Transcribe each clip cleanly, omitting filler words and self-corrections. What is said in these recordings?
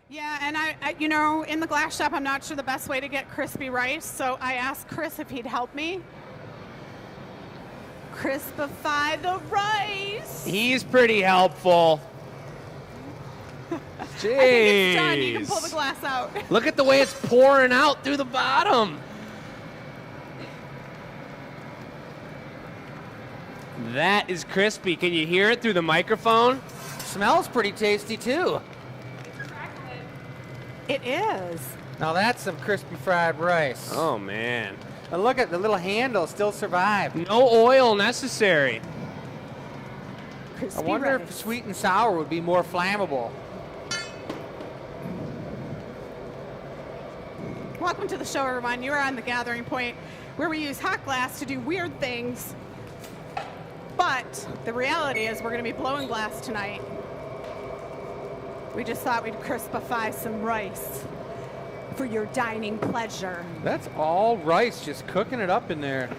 Yeah, and you know, in the glass shop, I'm not sure the best way to get crispy rice, so I asked Chris if he'd help me. Crispify the rice. He's pretty helpful. Jeez. I think it's done. You can pull the glass out. Look at the way it's pouring out through the bottom. That is crispy. Can you hear it through the microphone? Smells pretty tasty too. It is. Now that's some crispy fried rice. Oh, man. And look at the little handle still survived. No oil necessary. Crispy I wonder rice. if sweet and sour would be more flammable. Welcome to the show, everyone. You are on the Gathering Point, where we use hot glass to do weird things. But the reality is we're going to be blowing glass tonight. We just thought we'd crispify some rice for your dining pleasure. That's all rice, just cooking it up in there.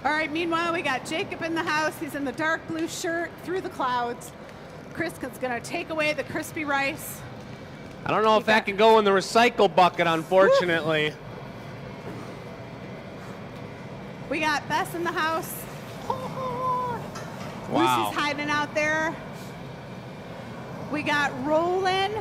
All right, meanwhile, we got Jacob in the house. He's in the dark blue shirt through the clouds. Chris is going to take away the crispy rice. I don't know if that can go in the recycle bucket, unfortunately. We got Bess in the house. Wow. Lucy's hiding out there. We got Roland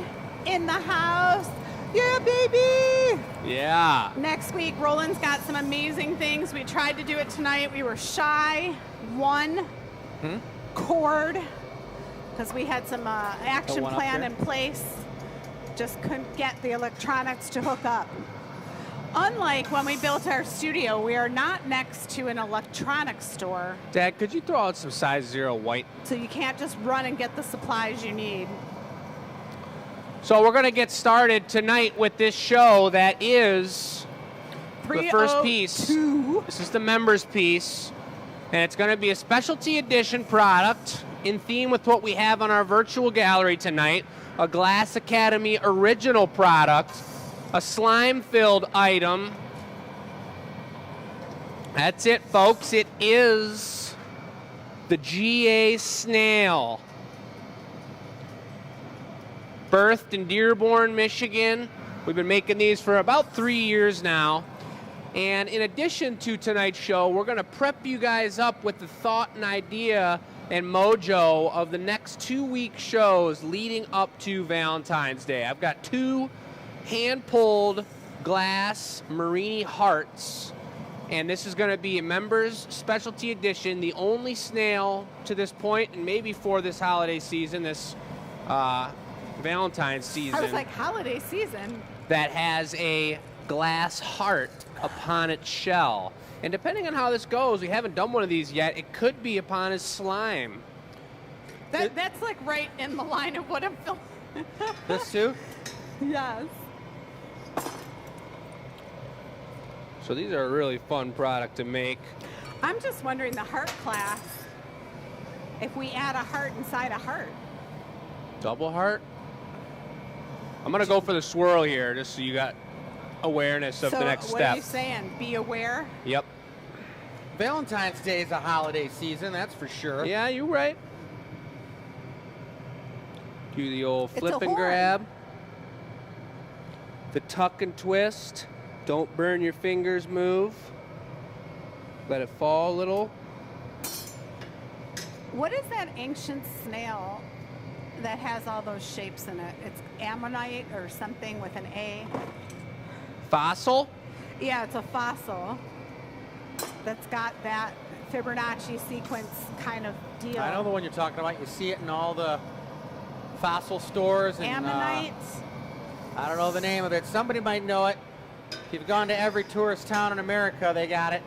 in the house. Yeah, baby! Yeah. Next week, Roland's got some amazing things. We tried to do it tonight. We were shy. One cord, because we had some action one up plan there? in place. Just couldn't get the electronics to hook up. Unlike when we built our studio, we are not next to an electronics store, Dad, could you throw out some size 0 white? so you can't just run and get the supplies you need. So we're going to get started tonight with this show that is the first piece. 302. This is the members piece, and it's going to be a specialty edition product in theme with what we have on our virtual gallery tonight, a Glass Academy original product, a slime-filled item. That's it, folks. It is the GA Snail. Birthed in Dearborn, Michigan. We've been making these for about 3 years now. And in addition to tonight's show, we're going to prep you guys up with the thought and idea and mojo of the next 2-week shows leading up to Valentine's Day. I've got 2 hand-pulled glass Marini hearts, and this is going to be a members specialty edition, the only snail to this point, and maybe for this holiday season, this Valentine's season, I was like, holiday season. that has a glass heart upon its shell. And depending on how this goes, we haven't done one of these yet, it could be upon his slime. That's like right in the line of what I'm filming. This too? Yes. So these are a really fun product to make. I'm just wondering, the heart class, if we add a heart inside a heart. Double heart? I'm going to go for the swirl here, just so you got awareness of So the next what step. are you saying? Be aware? Yep. Valentine's Day is a holiday season, that's for sure. Yeah, you're right. Do the old It's a flip and horn. grab. The tuck and twist. Don't burn your fingers, move. Let it fall a little. What is that ancient snail that has all those shapes in it? It's ammonite or something with an A. Fossil? Yeah, it's a fossil that's got that Fibonacci sequence kind of deal. I know the one you're talking about. You see it in all the fossil stores. And, Ammonite. I don't know the name of it. Somebody might know it. If you've gone to every tourist town in America, they got it.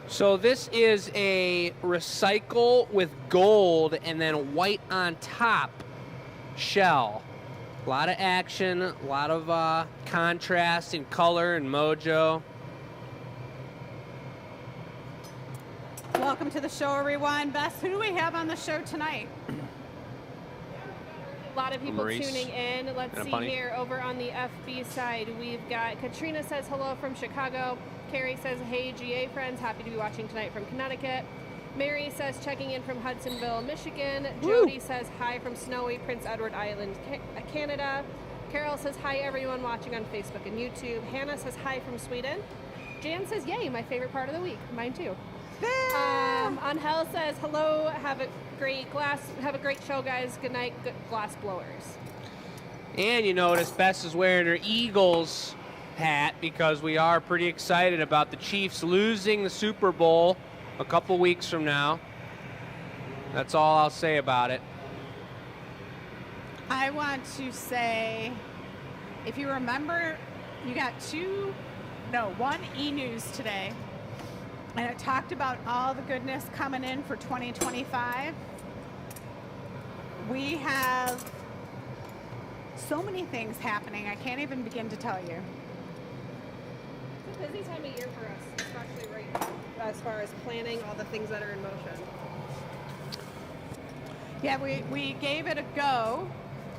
So this is a recycle with gold and then white on top shell. A lot of action, a lot of contrast in color and mojo. Welcome to the show, everyone. Bess, who do we have on the show tonight? A lot of people Maurice tuning in. Let's and a see bunny. here over on the FB side. We've got Katrina says hello from Chicago. Carrie says, hey, GA friends, happy to be watching tonight from Connecticut. Mary says checking in from Hudsonville, Michigan. Jody says hi from snowy Prince Edward Island, Canada. Carol says hi everyone watching on Facebook and YouTube. Hannah says hi from Sweden. Jan says yay, my favorite part of the week. Mine too. Angel says hello, have a great show, guys. Good night, good glass blowers. And you notice Bess is wearing her Eagles hat because we are pretty excited about the Chiefs losing the Super Bowl a couple weeks from now. That's all I'll say about it. I want to say, if you remember, you got one e-news today, and it talked about all the goodness coming in for 2025. We have so many things happening, I can't even begin to tell you. It's a busy time of year for us, especially right now, as far as planning all the things that are in motion. Yeah, we gave it a go.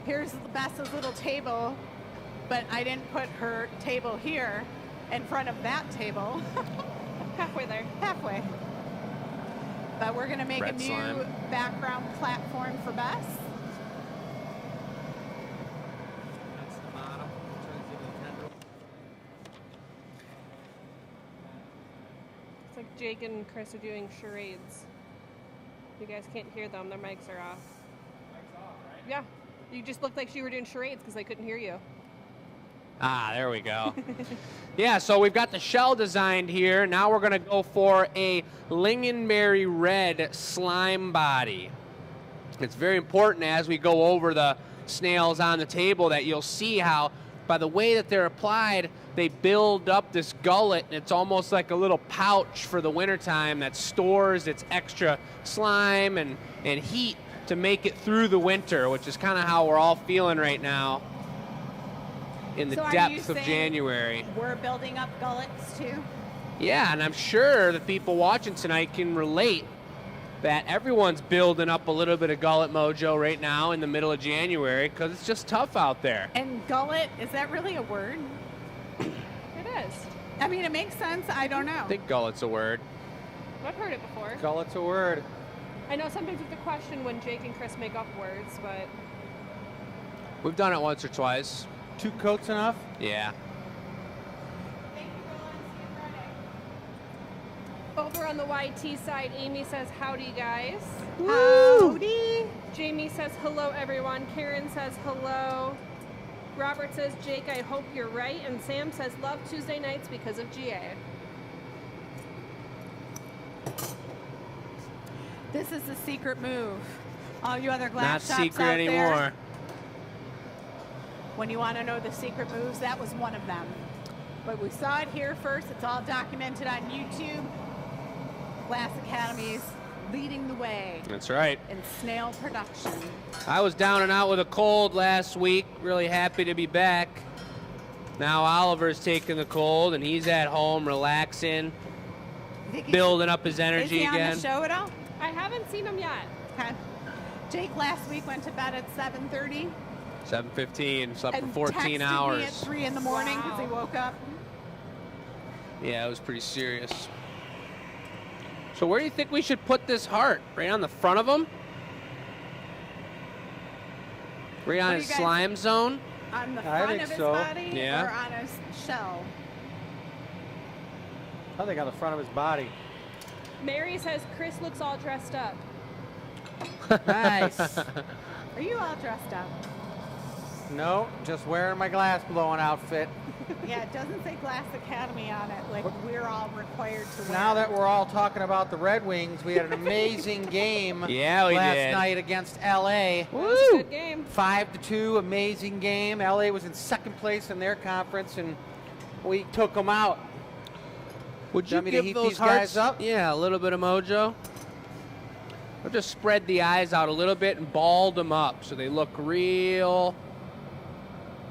Here's Bess's little table, but I didn't put her table here in front of that table. Halfway there. Halfway. But we're going to make Red a new slime. background platform for Bess. That's the bottom. Turns into the tendril. It's like Jake and Chris are doing charades. You guys can't hear them, their mics are off. Mic's off, right? Yeah, you just looked like you were doing charades because I couldn't hear you. Ah, there we go. Yeah, so we've got the shell designed here. Now we're going to go for a lingonberry red slime body. It's very important as we go over the snails on the table that you'll see how, by the way that they're applied, they build up this gullet, and it's almost like a little pouch for the wintertime that stores its extra slime and heat to make it through the winter, which is kind of how we're all feeling right now in the So are you depth of saying January. We're building up gullets too. Yeah, and I'm sure the people watching tonight can relate that everyone's building up a little bit of gullet mojo right now in the middle of January because it's just tough out there. And gullet, is that really a word? It is. I mean, it makes sense. I don't know. I think gullet's a word. I've heard it before. Gullet's a word. I know sometimes with the question when Jake and Chris make up words, but We've done it once or twice. 2 coats enough? Yeah. Thank you, Roland. See you Friday. over on the YT side, Amy says howdy guys. Howdy. Jamie says hello everyone. Karen says hello. Robert says Jake, I hope you're right. And Sam says love Tuesday nights because of GA. This is the secret move. All you other Not glass shops secret out anymore. there, when you want to know the secret moves, that was one of them. But we saw it here first. It's all documented on YouTube. Glass Academy's leading the way That's right. in snail production. I was down and out with a cold last week. Really happy to be back. Now Oliver's taking the cold, and he's at home relaxing, You think building up his is energy he on again. the show at all? I haven't seen him yet. Okay. Jake last week went to bed at 7:30 7:15, slept for and 14 texted me at hours. 3 in the morning because he Wow. woke up. Yeah, it was pretty serious. So where do you think we should put this heart? Right on the front of him? Right on What do his you guys- slime zone? On the I front think of his so. body Yeah. or on his shell? I think on the front of his body. Mary says Chris looks all dressed up. Nice. Are you all dressed up? No, just wearing my glass blowing outfit. Yeah, it doesn't say Glass Academy on it, like we're all required to wear. Now that we're all talking about the Red Wings, we had an amazing game Yeah, we last did. night against LA. That was a good game. 5-2, amazing game. LA was in second place in their conference, and we took them out. Would you Want me to give heat those these hearts guys up? Yeah, a little bit of mojo. I'll just spread the eyes out a little bit and bald them up so they look real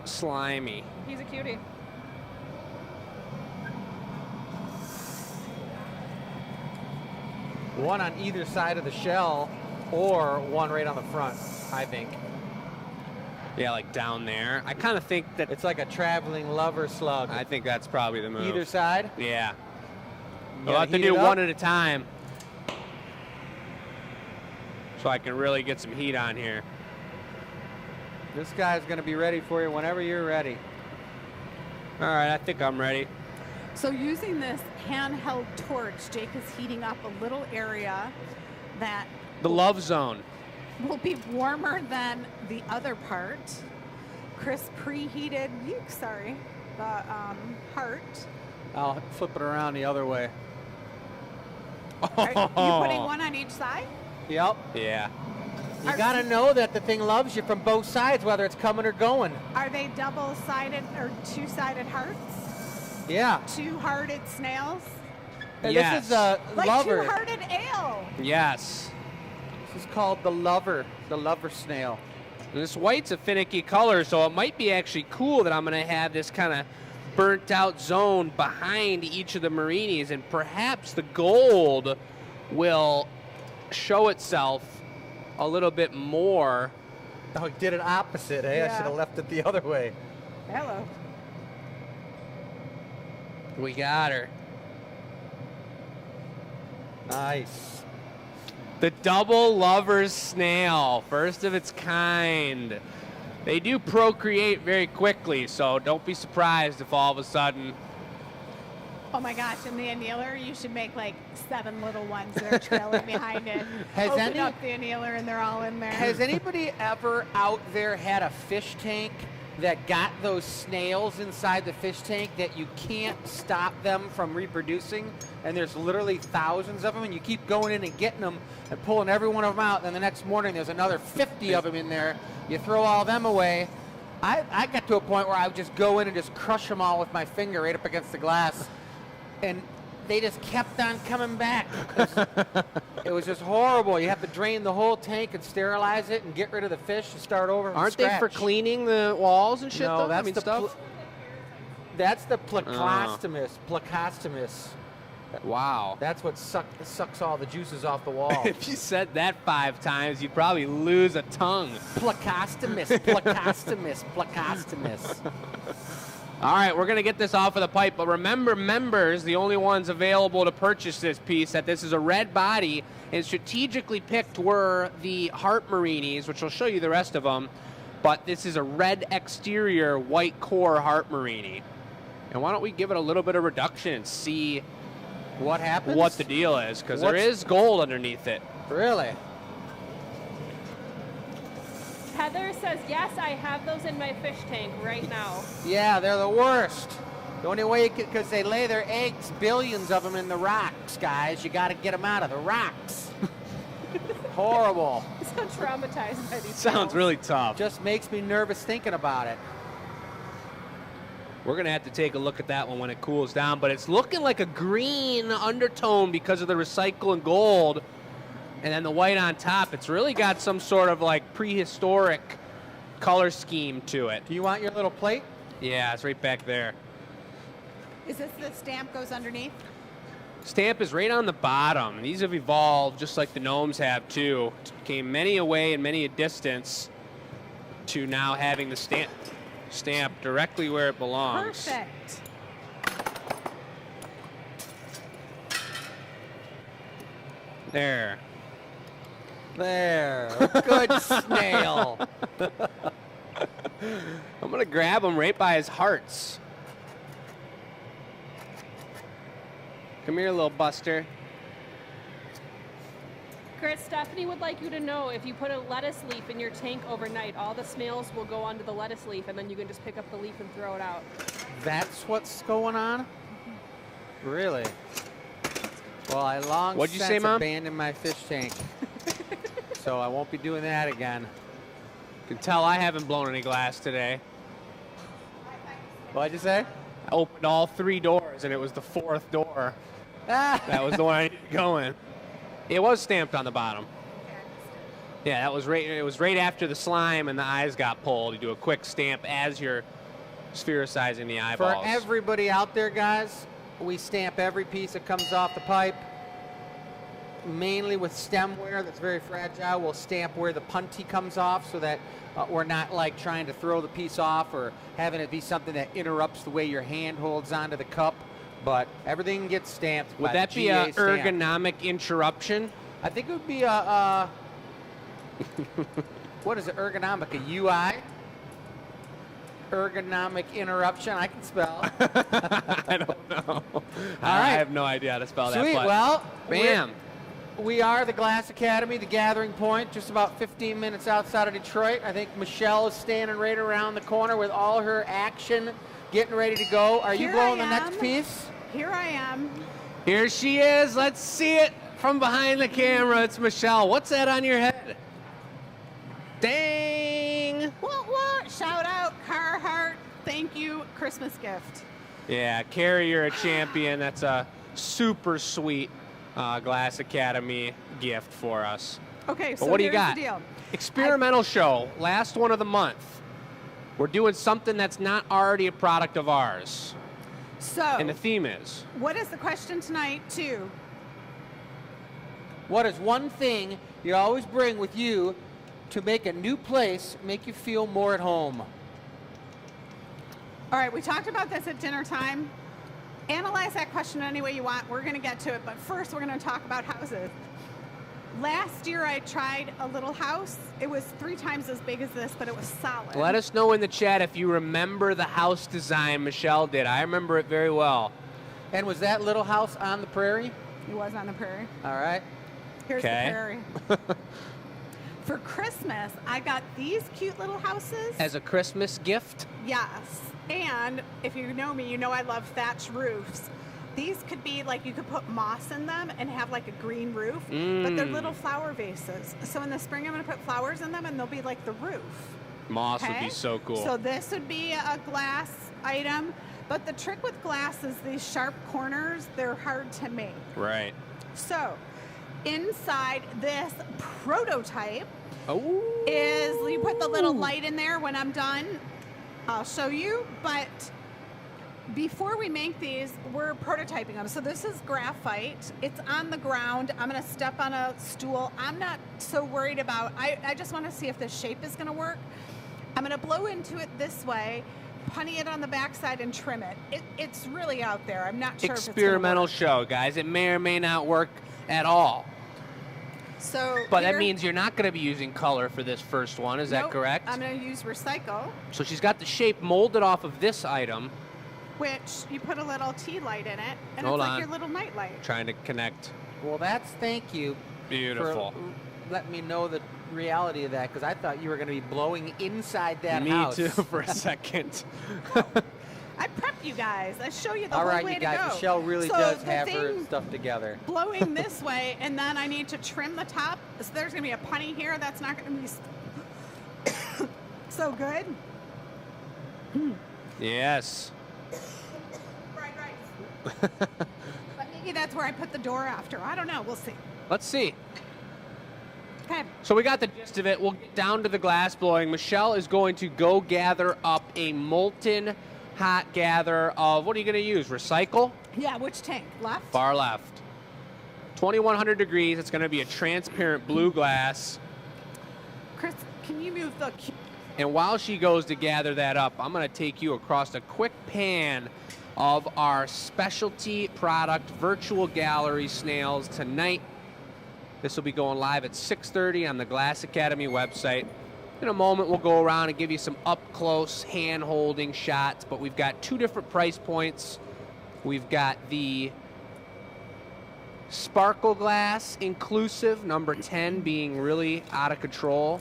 slimy. He's a cutie. One on either side of the shell, or one right on the front, I think. Yeah, like down there. I kind of think that It's like a traveling lover slug. I think that's probably the move. Either side. Yeah. You We'll gotta have to heat do it up. one at a time. so I can really get some heat on here. This guy's going to be ready for you whenever you're ready. All right, I think I'm ready. So using this handheld torch, Jake is heating up a little area that The love zone. will be warmer than the other part. Chris preheated, the heart. I'll flip it around the other way. Are you putting one on each side? Yep. Yeah. You got to know that the thing loves you from both sides, whether it's coming or going. Are they double-sided or two-sided hearts? Yeah. Two-hearted snails? And Yes. This is a Like lover. two-hearted ale. Yes. This is called the lover snail. And this white's a finicky color, so it might be actually cool that I'm going to have this kind of burnt out zone behind each of the marinis, and perhaps the gold will show itself a little bit more. Oh, it did it opposite, eh? I Yeah. should have left it the other way. Hello. We got her. Nice. The double lovers snail, first of its kind. They do procreate very quickly, so don't be surprised if all of a sudden. Oh my gosh, in the annealer, you should make like 7 little ones that are trailing behind it. Has Open any- up the annealer and they're all in there. Has anybody ever out there had a fish tank that got those snails inside the fish tank that you can't stop them from reproducing? And there's literally thousands of them, and you keep going in and getting them and pulling every one of them out. And then the next morning, there's another 50 of them in there. You throw all of them away. I got to a point where I would just go in and just crush them all with my finger right up against the glass. And they just kept on coming back. It was just horrible. You have to drain the whole tank and sterilize it and get rid of the fish and start over from Aren't they for scratch. cleaning the walls and shit? No, though? that's I mean, the stuff. that's the Plecostomus. Plecostomus. Wow. That's what sucks all the juices off the wall. If you said that 5 times, you'd probably lose a tongue. Plecostomus. Plecostomus. Plecostomus. All right, we're going to get this off of the pipe, but remember, members, the only ones available to purchase this piece, that this is a red body, and strategically picked were the heart marinis, which will show you the rest of them, but this is a red exterior, white core heart marini. And why don't we give it a little bit of reduction and see What happens? what the deal is, because there What's- is gold underneath it. Really? Heather says, yes, I have those in my fish tank right now. Yeah, they're the worst. The only way, because they lay their eggs, billions of them in the rocks, guys. You got to get them out of the rocks. Horrible. I'm so traumatized by these Sounds smells. really tough. Just makes me nervous thinking about it. We're going to have to take a look at that one when it cools down, but it's looking like a green undertone because of the recycle and gold, and then the white on top. It's really got some sort of like prehistoric color scheme to it. Do you want your little plate? Yeah, it's right back there. Is this the stamp goes underneath? Stamp is right on the bottom. These have evolved just like the gnomes have too. Came many a way and many a distance to now having the stamp directly where it belongs. Perfect. There. There. A good snail. I'm going to grab him right by his hearts. Come here, little buster. Chris, Stephanie would like you to know if you put a lettuce leaf in your tank overnight, all the snails will go onto the lettuce leaf, and then you can just pick up the leaf and throw it out. That's what's going on? Really? Well, I long What'd you since say, Mom? abandoned my fish tank. So I won't be doing that again. You can tell I haven't blown any glass today. What'd you say? I opened all 3 doors, and it was the 4th door. That was the one I needed to go in. It was stamped on the bottom. Yeah, that was right. It was right after the slime and the eyes got pulled. You do a quick stamp as you're sphericizing the For eyeballs. everybody out there, guys, we stamp every piece that comes off the pipe. Mainly with stemware that's very fragile. We'll stamp where the punty comes off so that we're not like trying to throw the piece off or having it be something that interrupts the way your hand holds onto the cup. But everything gets stamped. Would by that the be a GA stamp. ergonomic interruption? I think it would be a What is it, ergonomic, a UI? Ergonomic interruption, I can spell. I don't know. I have no idea how to spell that. Sweet, But well, bam. we are the Glass Academy, the gathering point, just about 15 minutes outside of Detroit. I think Michelle is standing right around the corner with all her action, getting ready to go. Are you Here blowing I the next am. piece? Here I am. Here she is. Let's see it from behind the camera. It's Michelle. What's that on your head? Dang. What? Shout out, Carhartt. Thank you, Christmas gift. Yeah, Carrie, you're a champion. That's a super sweet Glass Academy gift for us. Okay, But so what do you here's got? the deal. Experimental show, last one of the month. We're doing something that's not already a product of ours. So, And the theme is? what is the question tonight, too? What is one thing you always bring with you to make a new place make you feel more at home? All right, we talked about this at dinner time. Analyze that question any way you want. We're going to get to it, but first we're going to talk about houses. Last year I tried a little house. It was 3 times as big as this, but it was solid. Let us know in the chat if you remember the house design Michelle did. I remember it very well. And was that little house on the prairie? It was on the prairie. All right. Here's Okay. the prairie. For Christmas, I got these cute little houses. As a Christmas gift? Yes. And if you know me, you know I love thatch roofs. These could be like, you could put moss in them and have like a green roof, but they're little flower vases. So in the spring, I'm going to put flowers in them and they'll be like the roof. Moss would Okay? be so cool. So this would be a glass item, but the trick with glass is these sharp corners, they're hard to make. Right. So inside this prototype Oh. is, you put the little light in there. When I'm done, I'll show you, but before we make these, we're prototyping them. So this is graphite. It's on the ground. I'm going to step on a stool. I'm not so worried about, I just want to see if the shape is going to work. I'm going to blow into it this way, punny it on the backside and trim it. It's really out there. I'm not sure if it's Experimental gonna work. show, guys. It may or may not work at all. So But that here- means you're not going to be using color for this first one. Is that Nope, correct? I'm going to use recycle, So she's got the shape molded off of this item. which you put a little tea light in it, and Hold it's like on. your little night light. Trying to connect. Well, that's thank you Beautiful. for letting me know the reality of that, because I thought you were going to be blowing inside that Me house. too for a second. I prep you guys. I show you the All whole right, way you to guys, go. Michelle really So does the have her thing stuff together. blowing this way, and then I need to trim the top. So there's going to be a punny here. That's not going to be so good. Yes. Right. But maybe that's where I put the door after. I don't know. We'll see. Let's see. Okay. So we got the gist of it. We'll get down to the glass blowing. Michelle is going to go gather up a molten hot gather of, what are you going to use? Recycle? Yeah, which tank? Left? Far left. 2100 degrees. It's going to be a transparent blue glass. Chris, can you move the... And while she goes to gather that up, I'm going to take you across a quick pan of our specialty product virtual gallery snails tonight. This will be going live at 6:30 on the Glass Academy website. In a moment, we'll go around and give you some up-close hand-holding shots, but we've got 2 different price points. We've got the sparkle glass inclusive, number 10 being really out of control.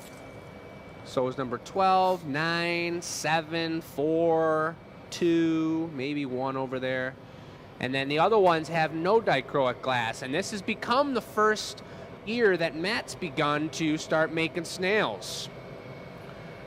So is number 12, 9, 7, 4, 2, maybe 1 over there. And then the other ones have no dichroic glass. And this has become the first year that Matt's begun to start making snails.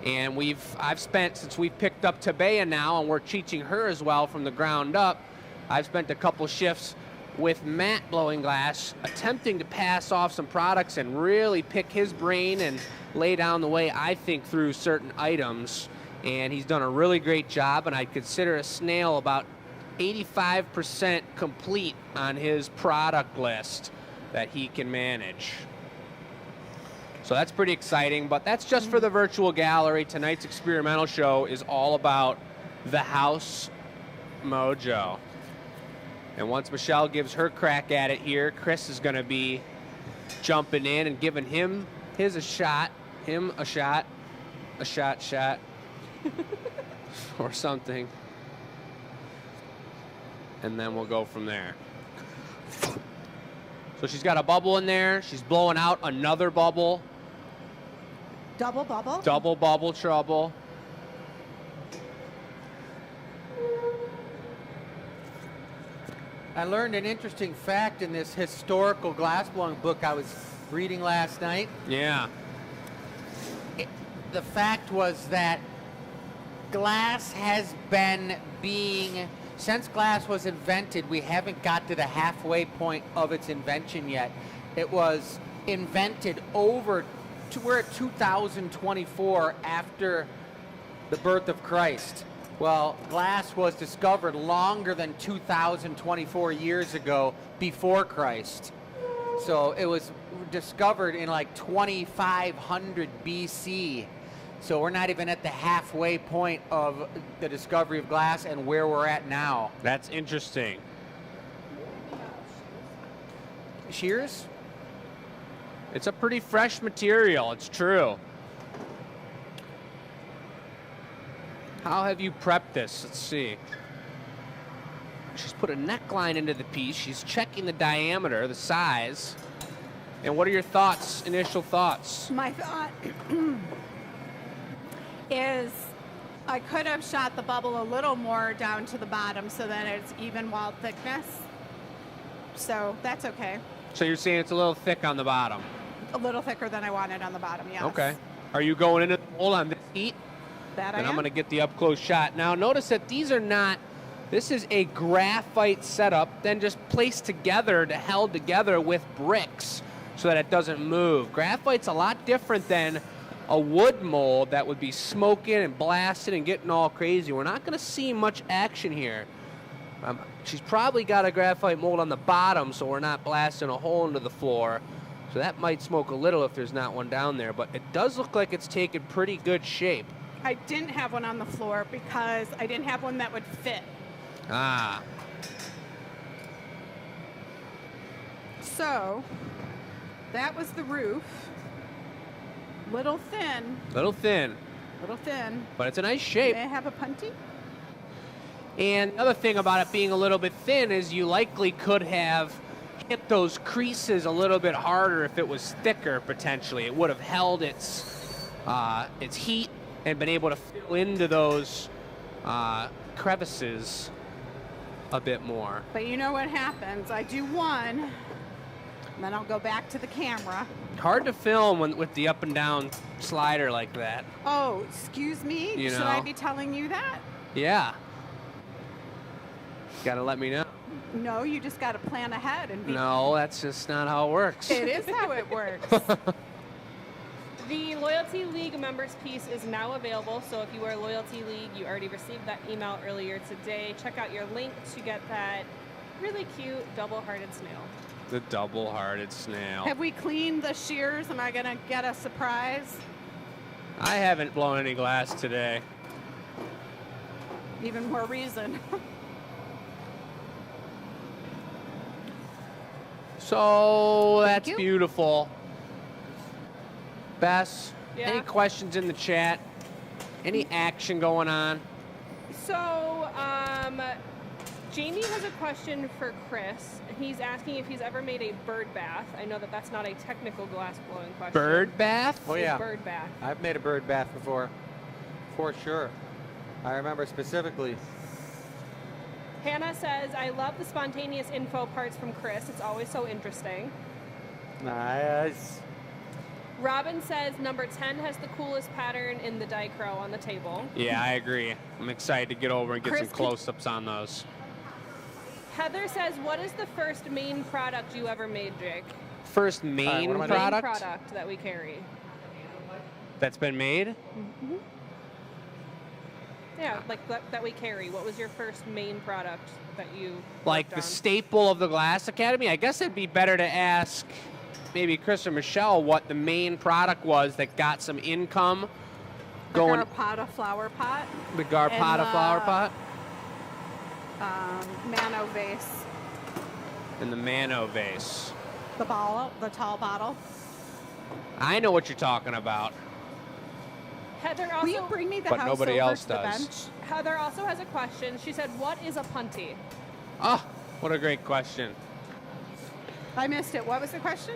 And I've spent, since we've picked up Tabea now, and we're teaching her as well from the ground up, I've spent a couple shifts with Matt blowing glass, attempting to pass off some products and really pick his brain and lay down the way I think through certain items. And he's done a really great job, and I'd consider a snail about 85% complete on his product list that he can manage. So that's pretty exciting, but that's just for the virtual gallery. Tonight's experimental show is all about the house mojo. And once Michelle gives her crack at it here, Chris is going to be jumping in and giving him his a shot, him a shot, shot, or something. And then we'll go from there. So she's got a bubble in there. She's blowing out another bubble. Double bubble? Double bubble trouble. I learned an interesting fact in this historical glassblowing book I was reading last night. Yeah. The fact was that glass has been being, since glass was invented, we haven't got to the halfway point of its invention yet. It was invented we're at 2024 after the birth of Christ. Well, glass was discovered longer than 2024 years ago before Christ. So it was discovered in like 2500 BC. So we're not even at the halfway point of the discovery of glass and where we're at now. That's interesting. Shears? It's a pretty fresh material, it's true. How have you prepped this? Let's see. She's put a neckline into the piece. She's checking the diameter, the size. And what are your thoughts, initial thoughts? My thought is I could have shot the bubble a little more down to the bottom so that it's even wall thickness. So that's okay. So you're saying it's a little thick on the bottom? A little thicker than I wanted on the bottom, yes. Okay. Are you going into the mold on this heat? That I And am. I'm going to get the up-close shot. Now, notice that these are not, this is a graphite setup, then just placed together, held together with bricks so that it doesn't move. Graphite's a lot different than a wood mold that would be smoking and blasting and getting all crazy. We're not going to see much action here. She's probably got a graphite mold on the bottom, so we're not blasting a hole into the floor. So that might smoke a little if there's not one down there, but it does look like it's taken pretty good shape. I didn't have one on the floor because I didn't have one that would fit. Ah. So that was the roof. Little thin, Little thin, but it's a nice shape. May I have a punty? And the other thing about it being a little bit thin is you likely could have hit those creases a little bit harder if it was thicker, potentially. It would have held its heat and been able to fill into those crevices a bit more. But you know what happens? I do one, and then I'll go back to the camera. Hard to film with the up and down slider like that. Oh, excuse me? You Should know. I be telling you that? Yeah. Gotta let me know. No, you just got to plan ahead and be. No, that's just not how it works. It is how it works. The Loyalty League members piece is now available, so if you are Loyalty League, you already received that email earlier today. Check out your link to get that really cute double-hearted snail. The double-hearted snail. Have we cleaned the shears? Am I going to get a surprise? I haven't blown any glass today. Even more reason. So that's you. beautiful. Bess, Yeah? any questions in the chat? Any action going on? So, Jamie has a question for Chris. He's asking if he's ever made a bird bath. I know that that's not a technical glass blowing question. Bird bath? Oh, A yeah. bird bath. I've made a bird bath before, for sure. I remember specifically. Hannah says, I love the spontaneous info parts from Chris. It's always so interesting. Nice. Robin says, number 10 has the coolest pattern in the dichro on the table. Yeah, I agree. I'm excited to get over and get Chris, some close-ups on those. Heather says, what is the first main product you ever made, Jake? First main what am I doing? product Main product that we carry. that's been made? Yeah, like that we carry. What was your first main product that you Like worked the on? staple of the Glass Academy? I guess it'd be better to ask maybe Chris or Michelle what the main product was that got some income going. The Garpata flower pot. The Garpata and, flower pot Mano vase. and the Mano vase. The tall bottle. I know what you're talking about. Heather Will you also, bring me the But house nobody over else to the does. bench? Heather also has a question. She said, "What is a punty?" Oh, what a great question. I missed it. What was the question?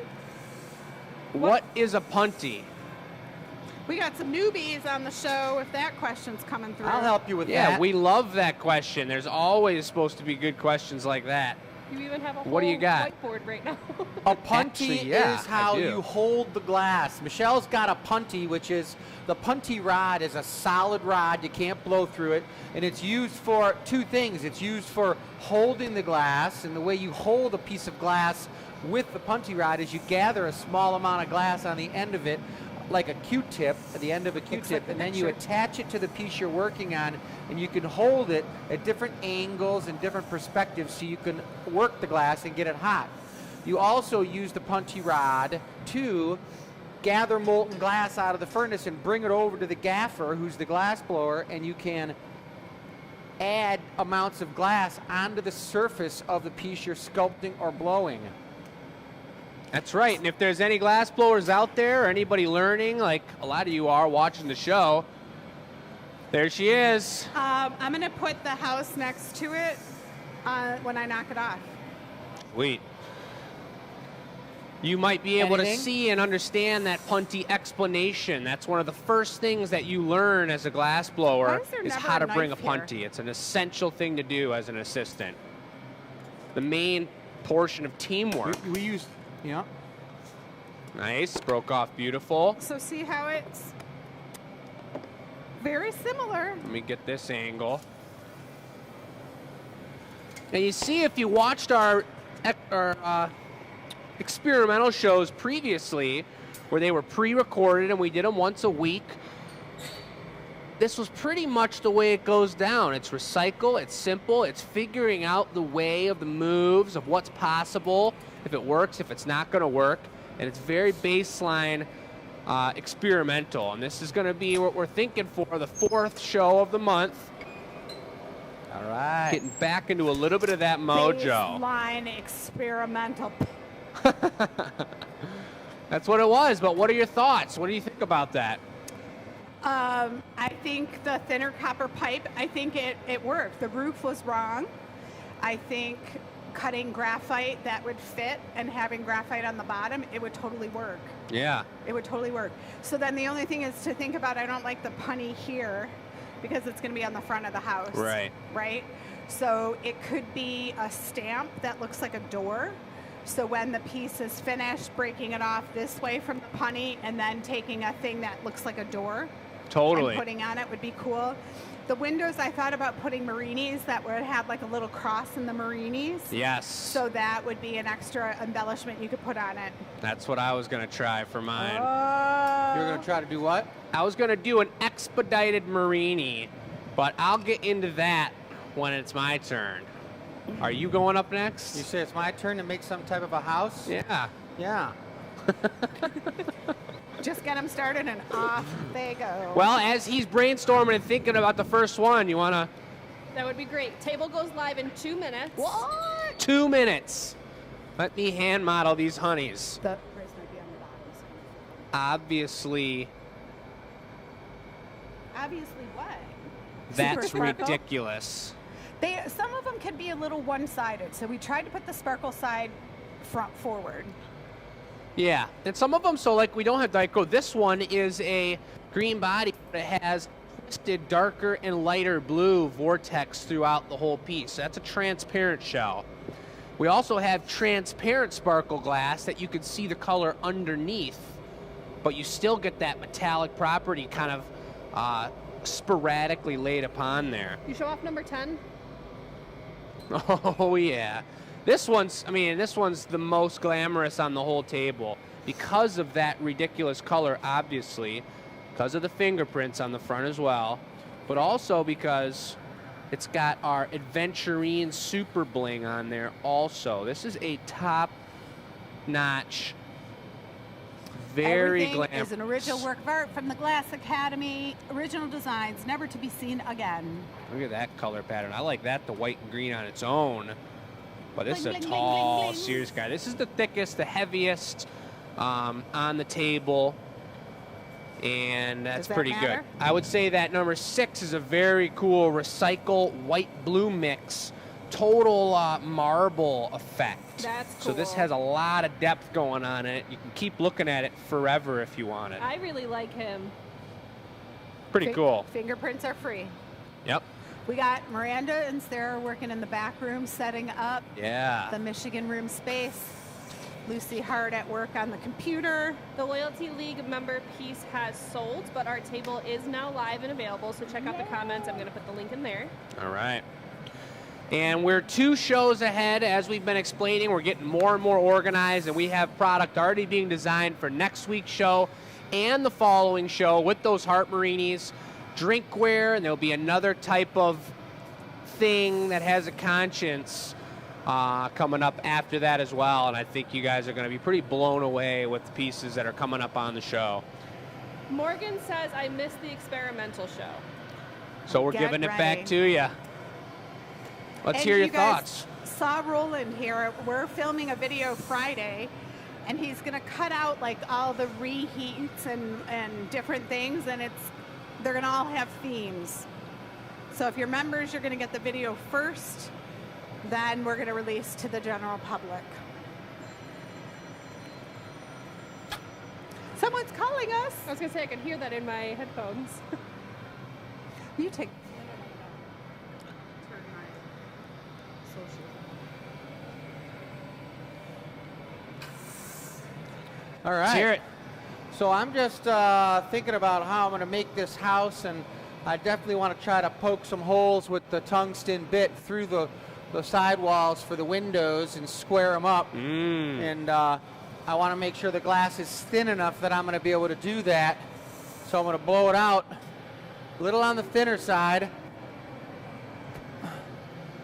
What is a punty? We got some newbies on the show if that question's coming through. I'll help you with Yeah, that. we love that question. There's always supposed to be good questions like that. You even have a What do you whole got? whiteboard right now. A punty Actually, yeah, is how I do. you hold the glass. Michelle's got a punty, which is the punty rod is a solid rod. You can't blow through it. And it's used for two things. It's used for holding the glass. And the way you hold a piece of glass with the punty rod is you gather a small amount of glass on the end of it, like a Q-tip, at the end of a Q-tip, like the and then you picture. attach it to the piece you're working on, and you can hold it at different angles and different perspectives so you can work the glass and get it hot. You also use the punty rod to gather molten glass out of the furnace and bring it over to the gaffer, who's the glass blower, and you can add amounts of glass onto the surface of the piece you're sculpting or blowing. That's right. And if there's any glass blowers out there or anybody learning, like a lot of you are watching the show, there she is. I'm going to put the house next to it when I knock it off. Sweet. You might be able Anything? to see and understand that punty explanation. That's one of the first things that you learn as a glass Why blower is there is never how a to bring a knife here? punty. It's an essential thing to do as an assistant. The main portion of teamwork. We used, yeah. Nice. Broke off beautiful. So see how it's very similar. Let me get this angle. And you see, if you watched our experimental shows previously, where they were pre-recorded and we did them once a week, this was pretty much the way it goes down. It's recycle, it's simple, it's figuring out the way of the moves, of what's possible, if it works, if it's not going to work, and it's very baseline experimental. And this is going to be what we're thinking for the 4th show of the month. All right. Getting back into a little bit of that mojo. Baseline experimental. That's what it was, but what are your thoughts? What do you think about that? I think the thinner copper pipe, I think it worked. The roof was wrong. I think cutting graphite that would fit and having graphite on the bottom, it would totally work. Yeah. It would totally work. So then the only thing is to think about, I don't like the punny here because it's going to be on the front of the house. Right. Right? So it could be a stamp that looks like a door. So when the piece is finished, breaking it off this way from the punny and then taking a thing that looks like a door Totally. and putting on it would be cool. The windows, I thought about putting Marinis that would have like a little cross in the Marinis. Yes. So that would be an extra embellishment you could put on it. That's what I was going to try for mine. You're going to try to do what? I was going to do an expedited Marini, but I'll get into that when it's my turn. Are you going up next? You say it's my turn to make some type of a house? Yeah. Yeah. Just get them started and off they go. Well, as he's brainstorming and thinking about the first one, you want to... That would be great. Table goes live in 2 minutes. What? 2 minutes. Let me hand model these honeys. The price might be on the bottom. Obviously, Obviously what? that's Super sparkle? ridiculous. Some of them can be a little one-sided, so we tried to put the sparkle side front forward. Yeah, and some of them, so like we don't have Dyco. This one is a green body, but it has twisted darker and lighter blue vortex throughout the whole piece. That's a transparent shell. We also have transparent sparkle glass that you can see the color underneath, but you still get that metallic property kind of sporadically laid upon there. You show off number 10. Oh yeah. This one's the most glamorous on the whole table because of that ridiculous color, obviously, because of the fingerprints on the front as well, but also because it's got our Adventurine Super Bling on there also. This is a top-notch, very Everything glamorous. is an original work of art from the Glass Academy. Original designs, never to be seen again. Look at that color pattern. I like that, the white and green on its own. But this Bling, is a bling, bling, tall, bling, bling. serious guy. This is the thickest, the heaviest, on the table, and that's Does that pretty matter? good. I would say that number 6 is a very cool recycle white-blue mix, total marble effect. That's So this cool. has a lot of depth going on in it. You can keep looking at it forever if you want it. I really like him. Pretty cool. Fingerprints are free. Yep. We got Miranda and Sarah working in the back room setting up Yeah. the Michigan room space. Lucy Hart at work on the computer. The Loyalty League member piece has sold, but our table is now live and available, so check out the comments. I'm going to put the link in there. All right. And we're 2 shows ahead. As we've been explaining, we're getting more and more organized, and we have product already being designed for next week's show and the following show with those Heart Marinis, drinkware, and there'll be another type of thing that has a conscience coming up after that as well. And I think you guys are going to be pretty blown away with the pieces that are coming up on the show. Morgan says, I missed the experimental show. So we're Get giving it back ready. to you. Let's And hear your you guys thoughts. Saw Roland here. We're filming a video Friday, and he's going to cut out like all the reheats and different things, and they're going to all have themes. So if you're members, you're going to get the video first. Then we're going to release to the general public. Someone's calling us. I was going to say, I could hear that in my headphones. You take. All Let's hear right. it. So I'm just thinking about how I'm going to make this house, and I definitely want to try to poke some holes with the tungsten bit through the sidewalls for the windows and square them up. And I want to make sure the glass is thin enough that I'm going to be able to do that. So I'm going to blow it out a little on the thinner side.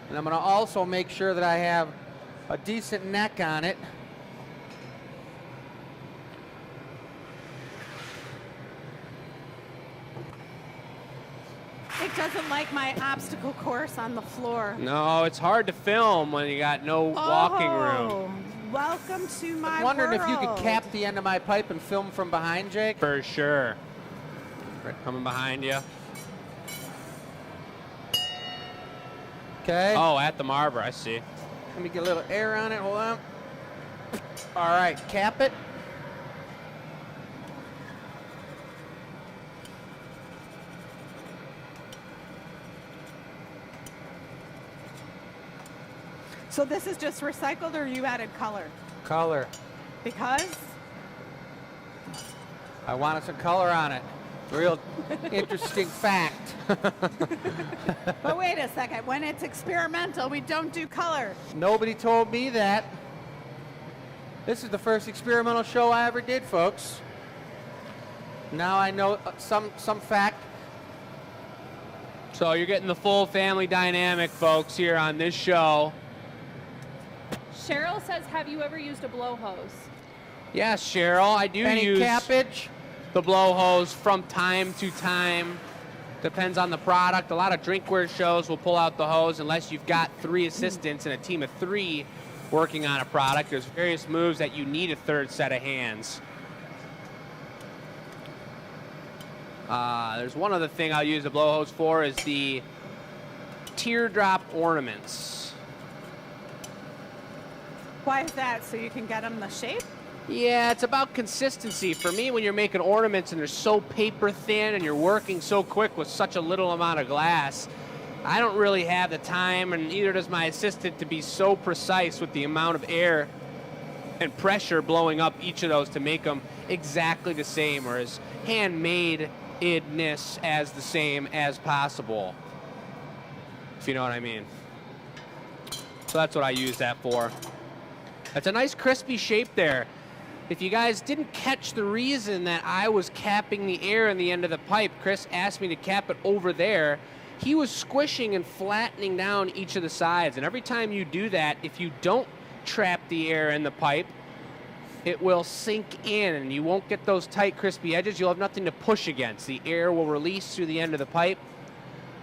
And I'm going to also make sure that I have a decent neck on it. It doesn't like my obstacle course on the floor. No, it's hard to film when you got no walking room. Oh, welcome to my I'm wondering if you could world. cap the end of my pipe and film from behind, Jake. For sure. Right, coming behind you. Okay. Oh, at the Marber, I see. Let me get a little air on it. Hold on. All right, cap it. So this is just recycled, or you added color? Color. Because I wanted some color on it. Real interesting fact. but wait a second, when it's experimental, we don't do color. Nobody told me that. This is the first experimental show I ever did, folks. Now I know some fact. So you're getting the full family dynamic, folks, here on this show. Cheryl says, have you ever used a blow hose? Yes, Cheryl, I do Any use cappage? the blow hose from time to time. Depends on the product. A lot of drinkware shows will pull out the hose unless you've got 3 assistants and a team of 3 working on a product. There's various moves that you need a 3rd set of hands. There's one other thing I'll use the blow hose for is the teardrop ornaments. Why is that? So you can get them the shape? Yeah, it's about consistency. For me, when you're making ornaments and they're so paper thin and you're working so quick with such a little amount of glass, I don't really have the time, and neither does my assistant, to be so precise with the amount of air and pressure blowing up each of those to make them exactly the same, or as handmade-ness as the same as possible, if you know what I mean. So that's what I use that for. It's a nice crispy shape there. If you guys didn't catch the reason that I was capping the air in the end of the pipe, Chris asked me to cap it over there. He was squishing and flattening down each of the sides. And every time you do that, if you don't trap the air in the pipe, it will sink in and you won't get those tight, crispy edges. You'll have nothing to push against. The air will release through the end of the pipe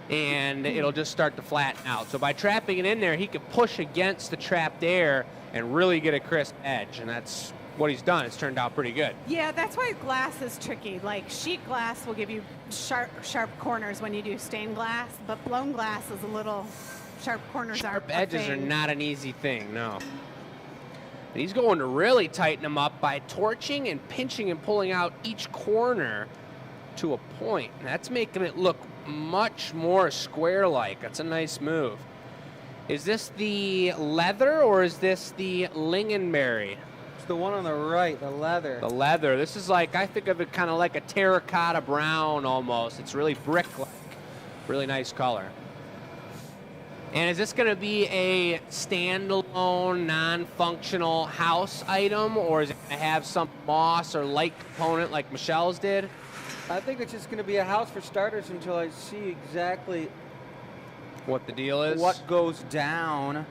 and it'll just start to flatten out. So by trapping it in there, he could push against the trapped air and really get a crisp edge. And that's what he's done. It's turned out pretty good. Yeah, that's why glass is tricky. Like sheet glass will give you sharp corners when you do stained glass, but blown glass is a little sharp corners Sharp are edges are not an easy thing, no. And he's going to really tighten them up by torching and pinching and pulling out each corner to a point. And that's making it look much more square-like. That's a nice move. Is this the leather or is this the lingonberry? It's the one on the right, the leather. The leather. This is like, I think of it kind of like a terracotta brown almost. It's really brick-like. Really nice color. And is this going to be a standalone, non-functional house item, or is it going to have some moss or light component like Michelle's did? I think it's just going to be a house for starters until I see exactly What the deal is? what goes down.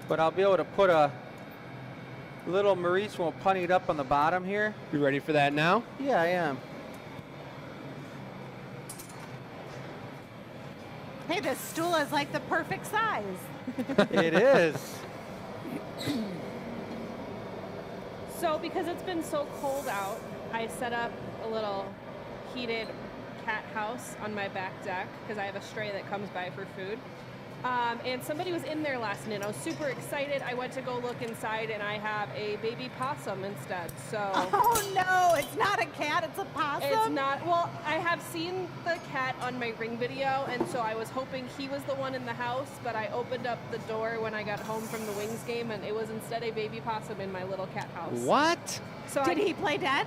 But I'll be able to put a little Maurice will punny it up on the bottom here. You ready for that now? Yeah, I am. Hey, this stool is like the perfect size. It is. So because it's been so cold out, I set up a little heated cat house on my back deck because I have a stray that comes by for food. And somebody was in there last night. I was super excited. I went to go look inside and I have a baby possum instead. So Oh no, it's not a cat, it's a possum. it's not, well, I have seen the cat on my Ring video, and so I was hoping he was the one in the house, but I opened up the door when I got home from the Wings game and it was instead a baby possum in my little cat house. What? So Did he play dead?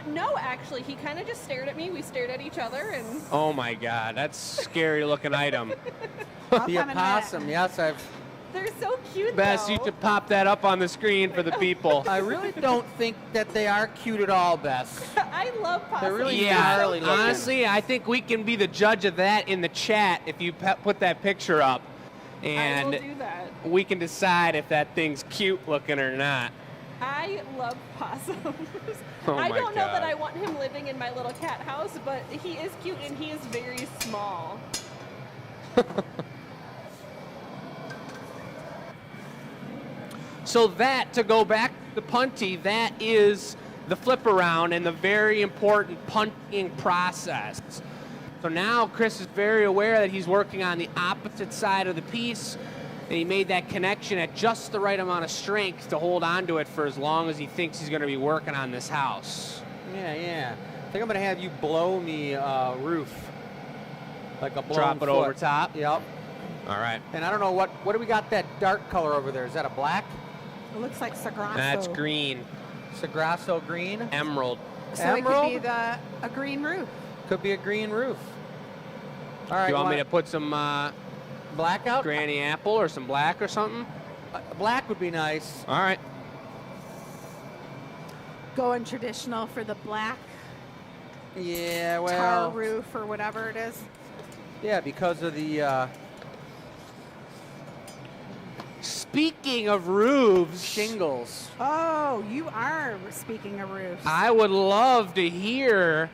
No, actually, he kind of just stared at me. We stared at each other, and Oh my God, that's a scary looking item. I'll The come in a opossum, minute. yes, they're so cute. Bess, though. you should pop that up on the screen for the people. I really don't think that they are cute at all, Bess. I love possums. They're really Yeah, gnarly looking. honestly, I think we can be the judge of that in the chat if you put that picture up. I will And do that. we can decide if that thing's cute looking or not. I love possums. Oh I my don't know that God. I want him living in my little cat house, but he is cute and he is very small. So that, to go back to punty, that is the flip around and the very important punting process. So now Chris is very aware that he's working on the opposite side of the piece, and he made that connection at just the right amount of strength to hold on to it for as long as he thinks he's going to be working on this house. Yeah. I think I'm going to have you blow me roof. Like a blown Drop it foot. over top? Yep. All right. And I don't know, what do we got that dark color over there? Is that a black? It looks like Sagrasso. That's green. Sagrasso green? Emerald. So Emerald? it could be a green roof. Could be a green roof. All right. Do you want me to put some blackout? Granny Apple or some black or something? Black would be nice. All right. Going traditional for the black Yeah, tar well. roof or whatever it is. Yeah, because of the Speaking of roofs, shingles. Oh, you are speaking of roofs. I would love to hear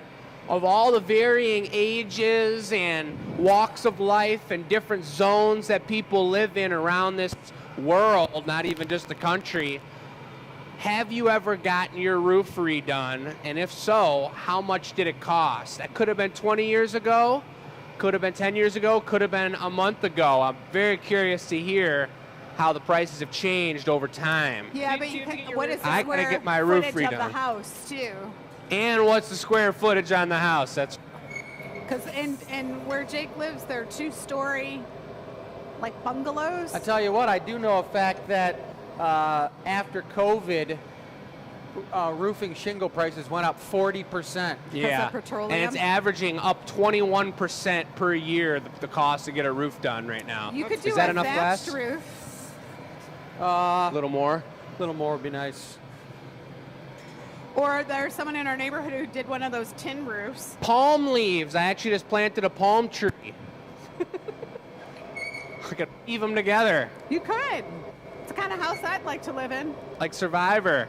of all the varying ages and walks of life and different zones that people live in around this world, not even just the country. Have you ever gotten your roof redone? And if so, how much did it cost? That could have been 20 years ago, could have been 10 years ago, could have been a month ago. I'm very curious to hear how the prices have changed over time. Yeah, Did but you you get can, your what roof is the I gotta square get my roof footage of the redone. house too? And what's the square footage on the house? That's Because and where Jake lives, they're 2-story, like bungalows. I tell you what, I do know a fact that after COVID, roofing shingle prices went up 40%. yeah, petroleum? and it's averaging up 21% per year the cost to get a roof done right now. You could do Is that a enough, thatched Wes? roof. A little more. little more would be nice. Or there's someone in our neighborhood who did one of those tin roofs. Palm leaves. I actually just planted a palm tree. I could weave them together You could. It's the kind of house I'd like to live in. like Survivor.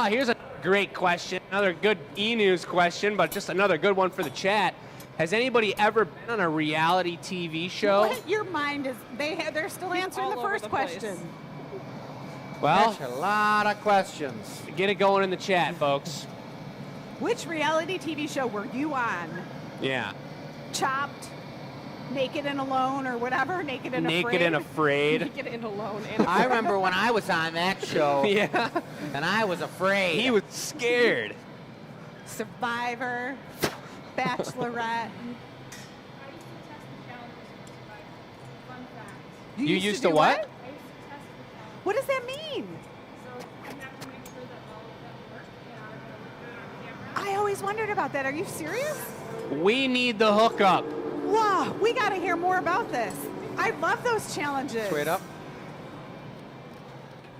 Here's a great question. Another good e-news question, but just another good one for the chat. Has anybody ever been on a reality TV show? What? Your mind is, they're still answering all the over first the place. question. Well, That's a lot of questions. get it going in the chat, folks. Which reality TV show were you on? Yeah. Chopped, Naked and Alone, or whatever? Naked and Afraid? Naked and afraid. Get in alone. And I remember when I was on that show, Yeah. and I was afraid. He was scared. Survivor, Bachelorette. You used to do what? What does that mean? I always wondered about that. Are you serious? We need the hookup. Wow, we got to hear more about this. I love those challenges. Straight up.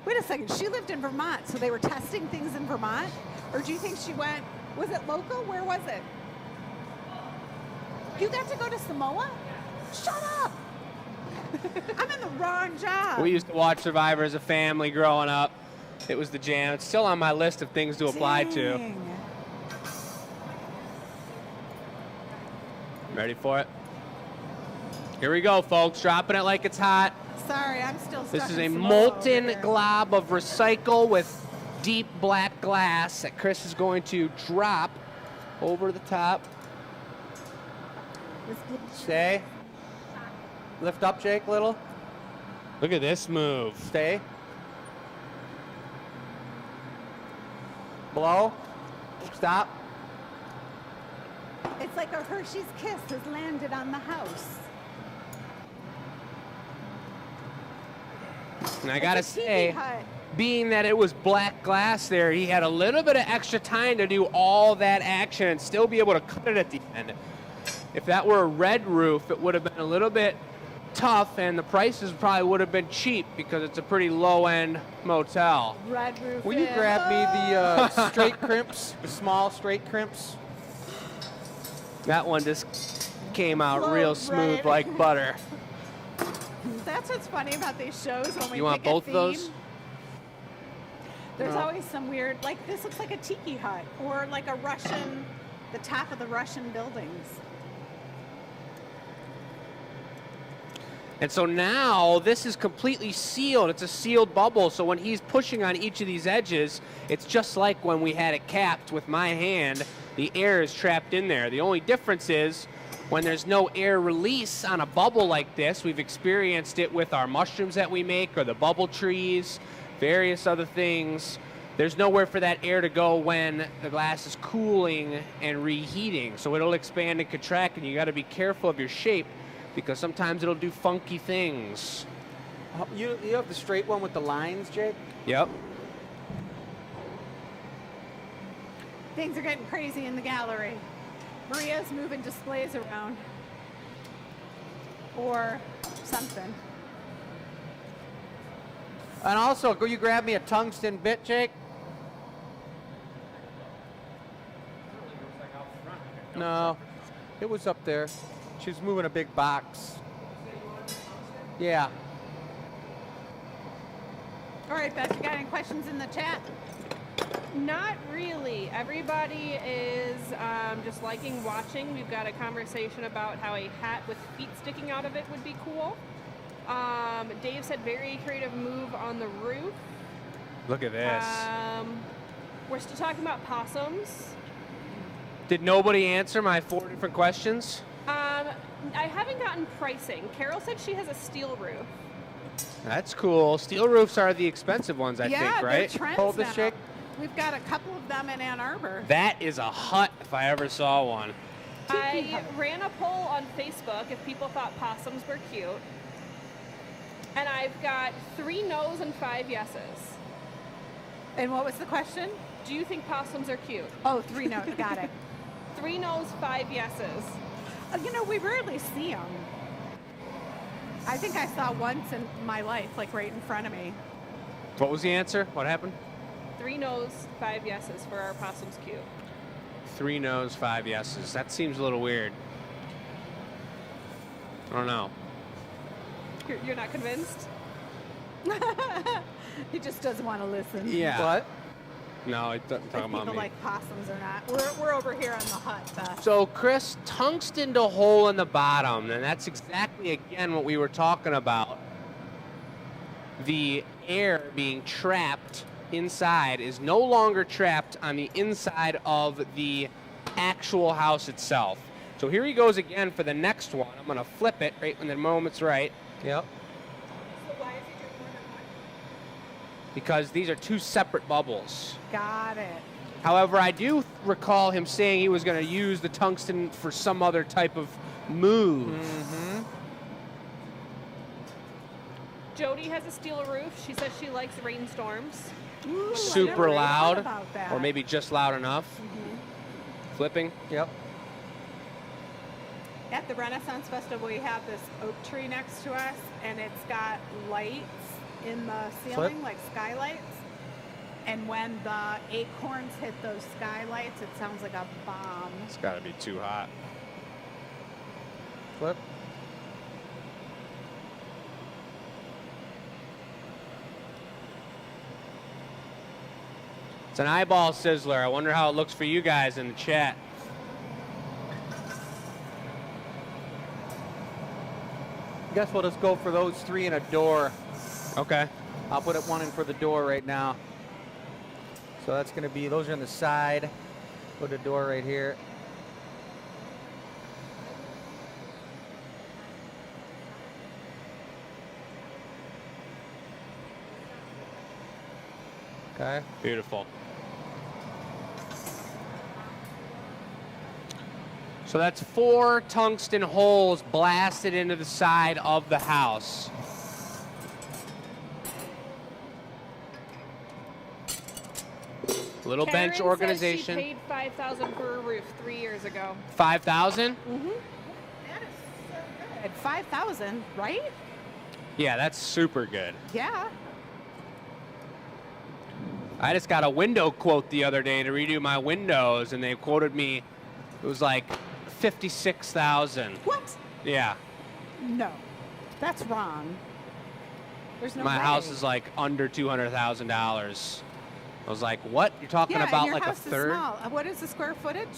Wait a second. She lived in Vermont, so they were testing things in Vermont? Or do you think she went, was it local? Where was it? You got to go to Samoa? Shut up. I'm in the wrong job. We used to watch Survivor as a family growing up. It was the jam. It's still on my list of things to apply to. Dang. Ready for it? Here we go, folks. Dropping it like it's hot. Sorry, I'm still stuck This is a in Samoa molten over here. glob of recycle with deep black glass that Chris is going to drop over the top. Stay. Lift up, Jake, little. Look at this move. Stay. Blow. Stop. It's like a Hershey's Kiss has landed on the house. And I gotta It's a tiki say, hut. being that it was black glass there, he had a little bit of extra time to do all that action and still be able to cut it at the end. If that were a red roof, it would have been a little bit tough, and the prices probably would have been cheap because it's a pretty low-end motel. Red roof. Will you in. grab me the straight crimps, the small straight crimps? That one just came out Float real smooth right. like butter. That's what's funny about these shows when we You want pick a both of those? theme. There's No. always some weird, like this looks like a tiki hut or like a Russian, the top of the Russian buildings. And so now this is completely sealed. It's a sealed bubble. So when he's pushing on each of these edges, it's just like when we had it capped with my hand. The air is trapped in there. The only difference is when there's no air release on a bubble like this, we've experienced it with our mushrooms that we make or the bubble trees, various other things. There's nowhere for that air to go when the glass is cooling and reheating. So it'll expand and contract, and you got to be careful of your shape because sometimes it'll do funky things. You have the straight one with the lines, Jake? Yep. Things are getting crazy in the gallery. Maria's moving displays around. Or something. And also, go you grab me a tungsten bit, Jake? No, it was up there. She was moving a big box. Yeah. All right, Beth, you got any questions in the chat? Not really. Everybody is just liking watching. We've got a conversation about how a hat with feet sticking out of it would be cool. Dave said very creative move on the roof. Look at this. We're still talking about possums. Did nobody answer my 4 different questions? I haven't gotten pricing. Carol said she has a steel roof. That's cool. Steel roofs are the expensive ones, I yeah, think, right? they're trends Hold this, now. Jake. We've got a couple of them in Ann Arbor. That is a hut if I ever saw one. I ran a poll on Facebook if people thought possums were cute. And I've got 3 no's and 5 yeses. And what was the question? Do you think possums are cute? Oh, 3 notes. Got it. 3 no's, 5 yeses. You know, we rarely see them. I think I saw once in my life, like right in front of me. What was the answer? What happened? 3 no's, 5 yeses for our possums cute. 3 no's, 5 yeses. That seems a little weird. I don't know. You're not convinced? He just doesn't want to listen. Yeah. What? No, it doesn't If talk about people me. like possums or not. We're over here on the hut, Beth. So, Chris, tungstened a hole in the bottom, and that's exactly, again, what we were talking about. The air being trapped inside is no longer trapped on the inside of the actual house itself. So here he goes again for the next one. I'm going to flip it right when the moment's right. Yep. So why is he doing more than one? Because these are two separate bubbles. Got it. However, I do recall him saying he was going to use the tungsten for some other type of move. Mm-hmm. Jody has a steel roof. She says she likes rainstorms. Ooh, I never Super really thought loud, about that. or maybe just loud enough. Flipping. Yep. At the Renaissance Festival, we have this oak tree next to us, and it's got lights in the ceiling, Flip. like skylights. And when the acorns hit those skylights, it sounds like a bomb. It's got to be too hot. Flip. It's an eyeball sizzler. I wonder how it looks for you guys in the chat. Guess we'll just go for those 3 in a door. Okay. I'll put one in for the door right now. So that's going to be, those are on the side. Put a door right here. Okay. Beautiful. So that's 4 tungsten holes blasted into the side of the house. Little Karen bench says organization. she paid $5,000 for a roof 3 years ago. 5,000? That is so good. 5,000, right? Yeah, that's super good. Yeah. I just got a window quote the other day to redo my windows, and they quoted me, it was like 56,000. What? Yeah. No, that's wrong. There's no My way. house is like under $200,000. I was like, what? You're talking yeah, and about your like a house third? Is small. What is the square footage?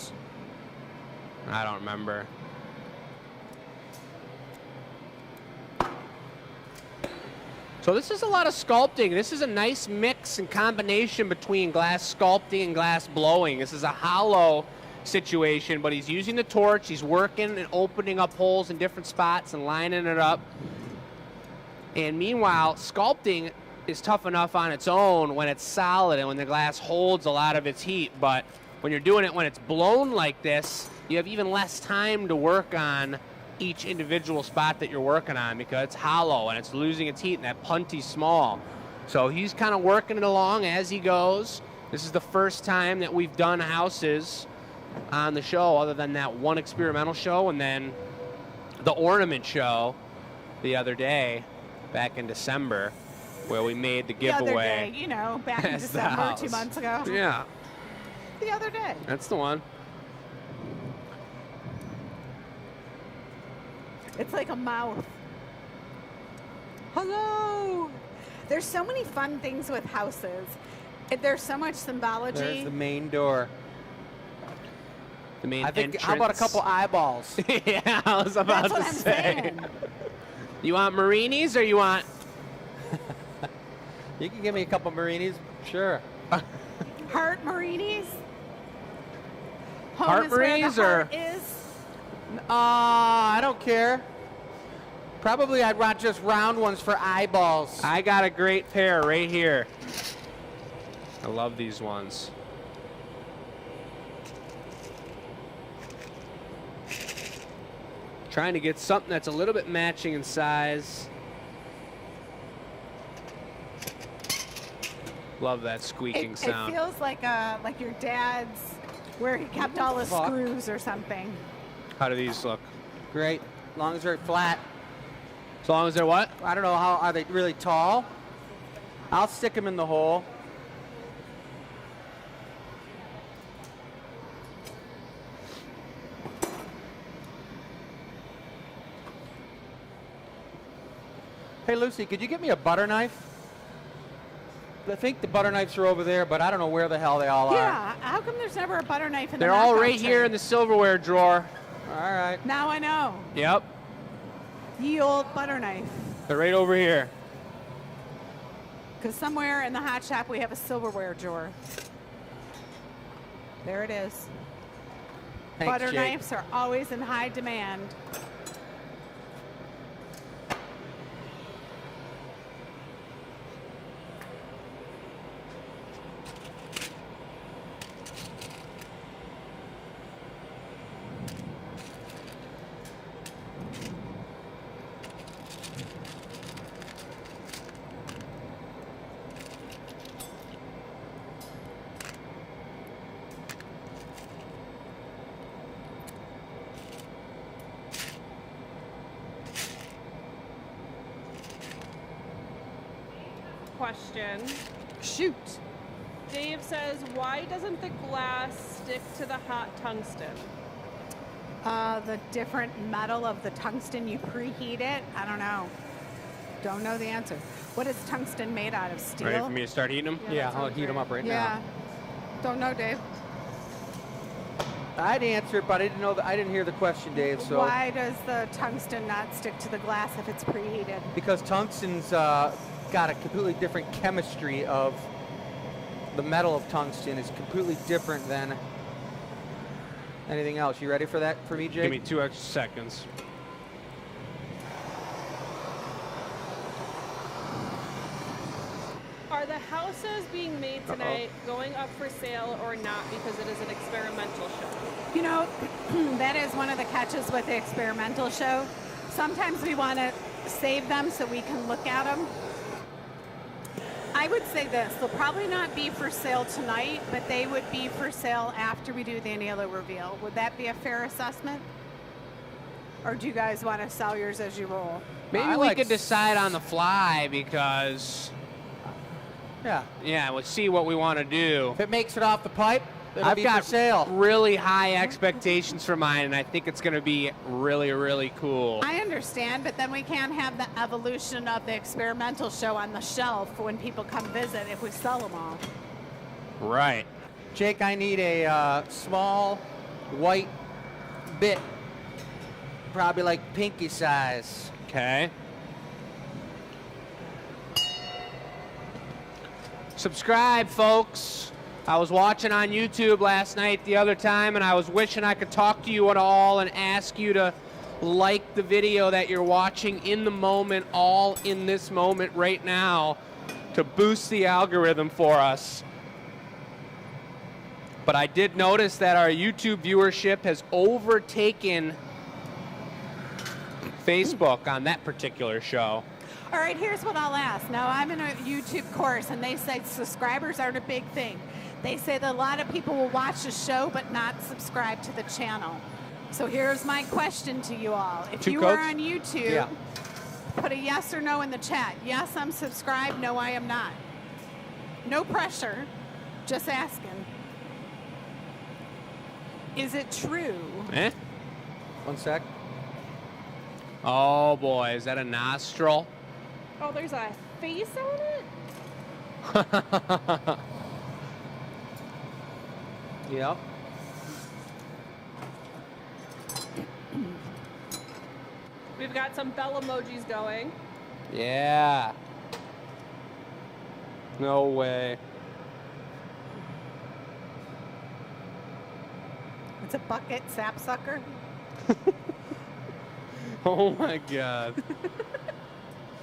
I don't remember. So this is a lot of sculpting. This is a nice mix and combination between glass sculpting and glass blowing. This is a hollow situation, but he's using the torch. He's working and opening up holes in different spots and lining it up. And meanwhile, sculpting is tough enough on its own when it's solid and when the glass holds a lot of its heat. But when you're doing it when it's blown like this, you have even less time to work on each individual spot that you're working on because it's hollow and it's losing its heat and that punty's small. So he's kind of working it along as he goes. This is the first time that we've done houses on the show other than that one experimental show and then the ornament show the other day back in December where we made the giveaway. The other day, you know, back in as the December, house. 2 months ago. Yeah, The other day. that's the one. It's like a mouth. Hello. There's so many fun things with houses. There's so much symbology. There's the main door. The main I think, entrance. how about a couple eyeballs? Yeah, I was about That's what to I'm say. saying. You want marinis or you want... You can give me a couple marinis, sure. Heart marinis. Home Heart is where the marinis or- heart is. I don't care. Probably I'd want just round ones for eyeballs. I got a great pair right here. I love these ones. Trying to get something that's a little bit matching in size. Love that squeaking It sound. feels like your dad's, where he kept all his Fuck. screws or something. How do these look? Great, as long as they're flat. As long as they're what? I don't know, how are they really tall? I'll stick them in the hole. Hey Lucy, could you get me a butter knife? I think the butter knives are over there, but I don't know where the hell they all are. Yeah, how come there's never a butter knife in the They're all knockout right here tray? in the silverware drawer. All right. Now I know. Yep. Ye old butter knife. They're right over here. Because somewhere in the hot shop we have a silverware drawer. There it is. Thanks, Butter Jake. knives are always in high demand. Question. Shoot. Dave says, why doesn't the glass stick to the hot tungsten? The different metal of the tungsten, you preheat it. I don't know. Don't know the answer. What is tungsten made out of? Steel? Ready for me to start eating them? Yeah, that I'll sounds heat them great. up right Yeah. Don't know, Dave. now. I'd answer it, but I didn't know. I didn't hear the question, Dave. So Why does the tungsten not stick to the glass if it's preheated? because tungsten's got a completely different chemistry of the metal of tungsten is completely different than anything else. You ready for that for me, Jake? Give me 2 extra seconds. Are the houses being made tonight going up for sale or not because it is an experimental show? You know, that is one of the catches with the experimental show. Sometimes we want to save them so we can look at them. I would say this, they'll probably not be for sale tonight, but they would be for sale after we do the annealer reveal. Would that be a fair assessment? Or do you guys want to sell yours as you roll? Maybe I we like could s- decide on the fly because, Yeah. yeah, we'll see what we want to do. If it makes it off the pipe, it'll I've be got for sale. really high expectations for mine, and I think it's going to be really, really cool. I understand, but then we can't have the evolution of the experimental show on the shelf when people come visit if we sell them all. Right. Jake, I need a small white bit, probably like pinky size. Okay. Subscribe, folks. I was watching on YouTube last night the other time, and I was wishing I could talk to you at all and ask you to like the video that you're watching in the moment, all in this moment right now, to boost the algorithm for us. But I did notice that our YouTube viewership has overtaken Facebook on that particular show. All right, here's what I'll ask. Now, I'm in a YouTube course, and they say subscribers aren't a big thing. They say that a lot of people will watch the show but not subscribe to the channel. So here's my question to you all. If Two you are coats? on YouTube, Yeah. put a yes or no in the chat. Yes, I'm subscribed. No, I am not. No pressure. Just asking. Is it true? Eh? One sec. Oh boy, is that a nostril? Oh, there's a face on it? Yep. We've got some bell emojis going. Yeah. No way. It's a bucket sapsucker. Oh my god.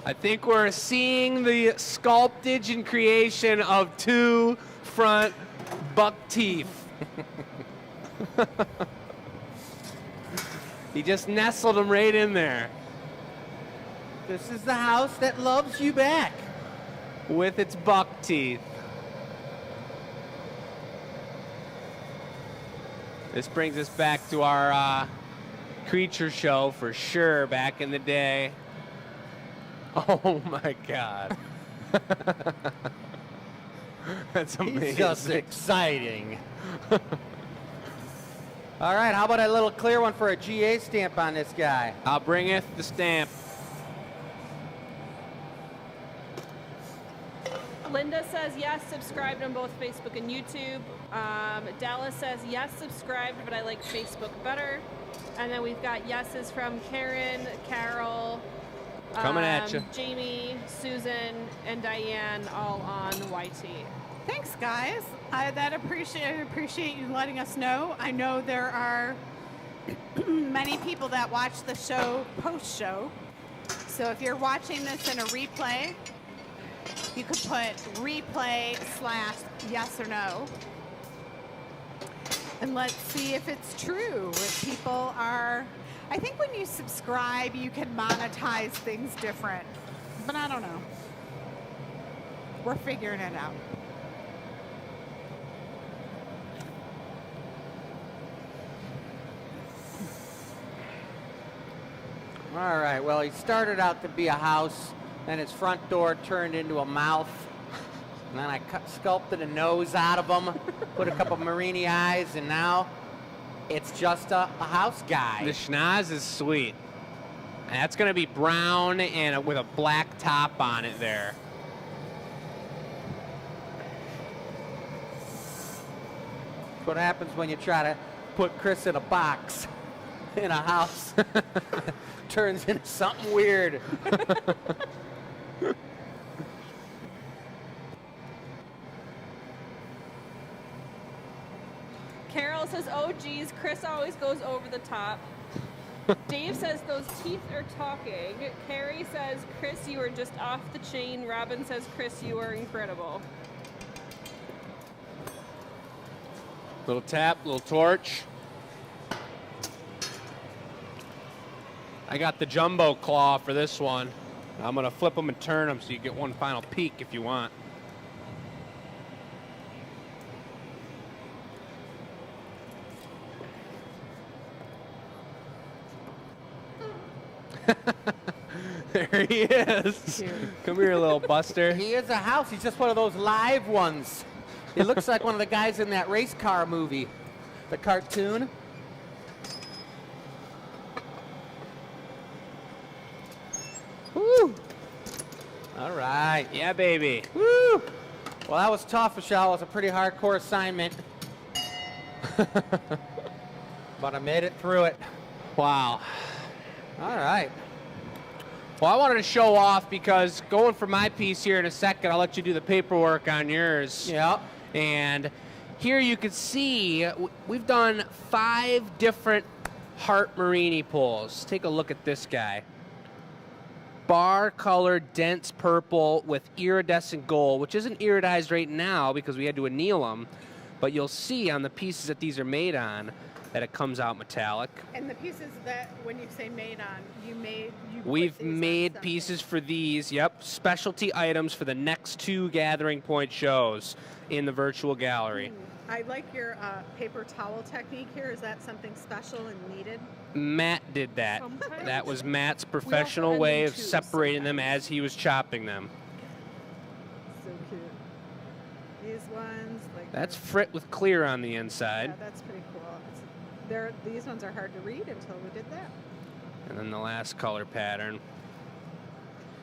I think we're seeing the sculptage and creation of 2 front buck teeth. He just nestled them right in there This is the house that loves you back. with its buck teeth. This brings us back to our creature show for sure back in the day. Oh my god. That's amazing. It's just exciting. All right, how about a little clear one for a GA stamp on this guy? I'll bringeth the stamp. Linda says yes, subscribed on both Facebook and YouTube. Dallas says yes, subscribed, but I like Facebook better. And then we've got yeses from Karen, Carol, Coming at you. Jamie, Susan, and Diane, all on YT. Thanks, guys. I appreciate you letting us know. I know there are many people that watch the show post-show. So if you're watching this in a replay, you could put replay/yes or no. And let's see if it's true. If people are, I think when you subscribe, you can monetize things different. But I don't know. We're figuring it out. All right, well, he started out to be a house, then his front door turned into a mouth, and then I sculpted a nose out of him, put a couple Marini eyes, and now it's just a house guy. The schnoz is sweet. And that's going to be brown and with a black top on it there. That's what happens when you try to put Chris in a box in a house. Turns into something weird. Carol says, oh geez, Chris always goes over the top. Dave says those teeth are talking. Carrie says, Chris, you are just off the chain. Robin says, Chris, you are incredible. Little tap, little torch. I got the jumbo claw for this one. I'm going to flip them and turn them so you get one final peek if you want. There he is. Cute. Come here, little Buster. He is a house. He's just one of those live ones. He looks like one of the guys in that race car movie, the cartoon. Woo! All right. Yeah, baby. Woo! Well, that was tough, Michelle. It was a pretty hardcore assignment. But I made it through it. Wow. All right. Well, I wanted to show off because going for my piece here in a second, I'll let you do the paperwork on yours. Yeah. And here you can see we've done 5 different Heart Marini pulls. Take a look at this guy. Bar colored dense purple with iridescent gold, which isn't iridized right now because we had to anneal them, but you'll see on the pieces that these are made on that it comes out metallic. And the pieces that, when you say made on, We've made pieces for these, yep, specialty items for the next 2 Gathering Point shows in the virtual gallery. I like your paper towel technique here. Is that something special and needed? Matt did that. Sometimes. That was Matt's professional had way them of too, separating them as he was chopping them. So cute. These ones, like That's frit with clear on the yeah, inside. that's pretty cool. These ones are hard to read until we did that. And then the last color pattern.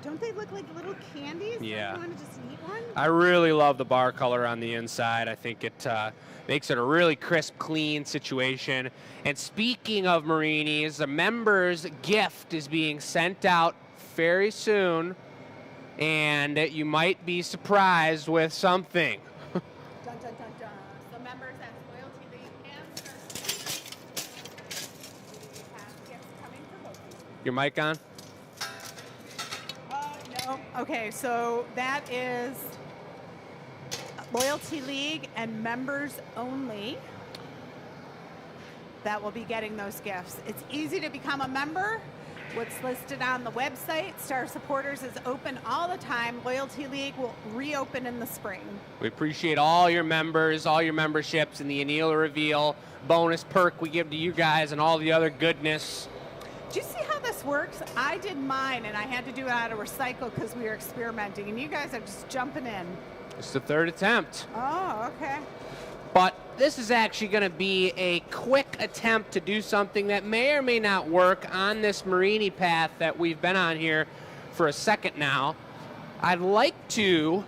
Don't they look like little candies? Yeah. You want to just eat one? I really love the bar color on the inside. I think it makes it a really crisp, clean situation. And speaking of Marinis, the members' gift is being sent out very soon. And you might be surprised with something. Dun, dun, dun, dun. So members, that's Loyalty League and Thirsty. We have gifts coming for both of you. Your mic on? No. Okay, so that is Loyalty League and members only that will be getting those gifts. It's easy to become a member. What's listed on the website, Star Supporters, is open all the time. Loyalty League will reopen in the spring. We appreciate all your members, all your memberships, and the anneal reveal bonus perk we give to you guys and all the other goodness. Do you see how this works? I did mine, and I had to do it out of recycle because we were experimenting, and you guys are just jumping in. It's the 3rd attempt. Oh, okay. But this is actually going to be a quick attempt to do something that may or may not work on this Marini path that we've been on here for a second now. I'd like to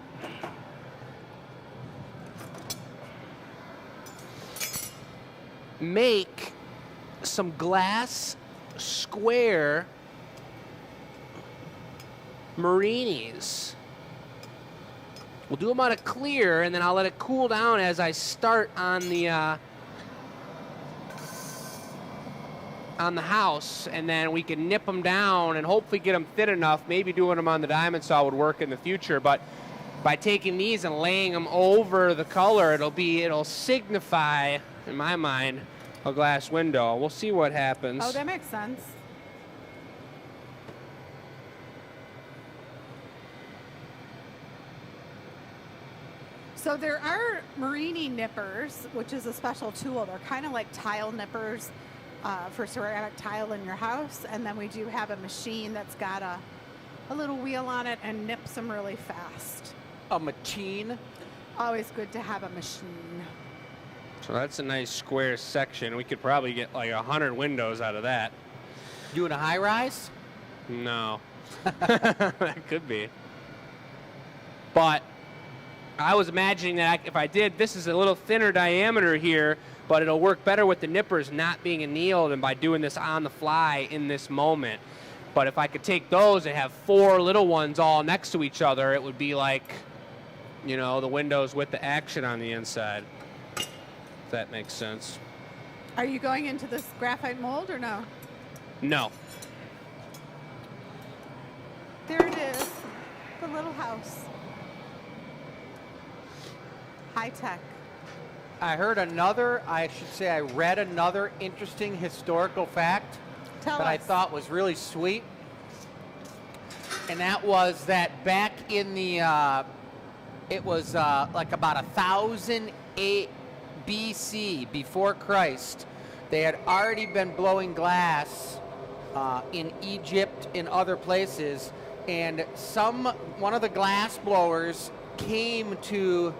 make some glass square marinis. We'll do them out of clear, and then I'll let it cool down as I start on the house, and then we can nip them down and hopefully get them thin enough. Maybe doing them on the diamond saw would work in the future, but by taking these and laying them over the color, it'll signify, in my mind, a glass window. We'll see what happens. Oh, that makes sense. So there are Marini nippers, which is a special tool. They're kind of like tile nippers for ceramic tile in your house. And then we do have a machine that's got a little wheel on it and nips them really fast. A machine? Always good to have a machine. So that's a nice square section. We could probably get like 100 windows out of that. Doing a high rise? No. That could be. But I was imagining that if I did, this is a little thinner diameter here, but it'll work better with the nippers not being annealed and by doing this on the fly in this moment. But if I could take those and have 4 little ones all next to each other, it would be like, you know, the windows with the action on the inside. If that makes sense. Are you going into this graphite mold or no? No. There it is, the little house. High tech. I read another interesting historical fact Tell that I us. thought was really sweet. And that was that back in the, it was like about 1000 BC, before Christ, they had already been blowing glass in Egypt and other places. And one of the glass blowers came to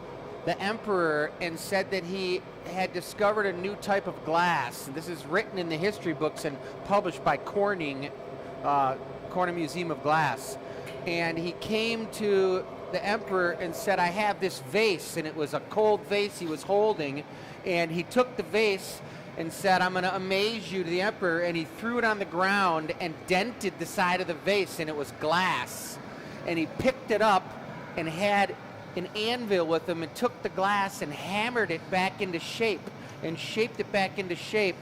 the emperor and said that he had discovered a new type of glass. And this is written in the history books and published by Corning Museum of Glass. And he came to the emperor and said, I have this vase, and it was a cold vase he was holding. And he took the vase and said, I'm going to amaze you to the emperor. And he threw it on the ground and dented the side of the vase, and it was glass. And he picked it up and had an anvil with him and took the glass and hammered it back into shape and shaped it back into shape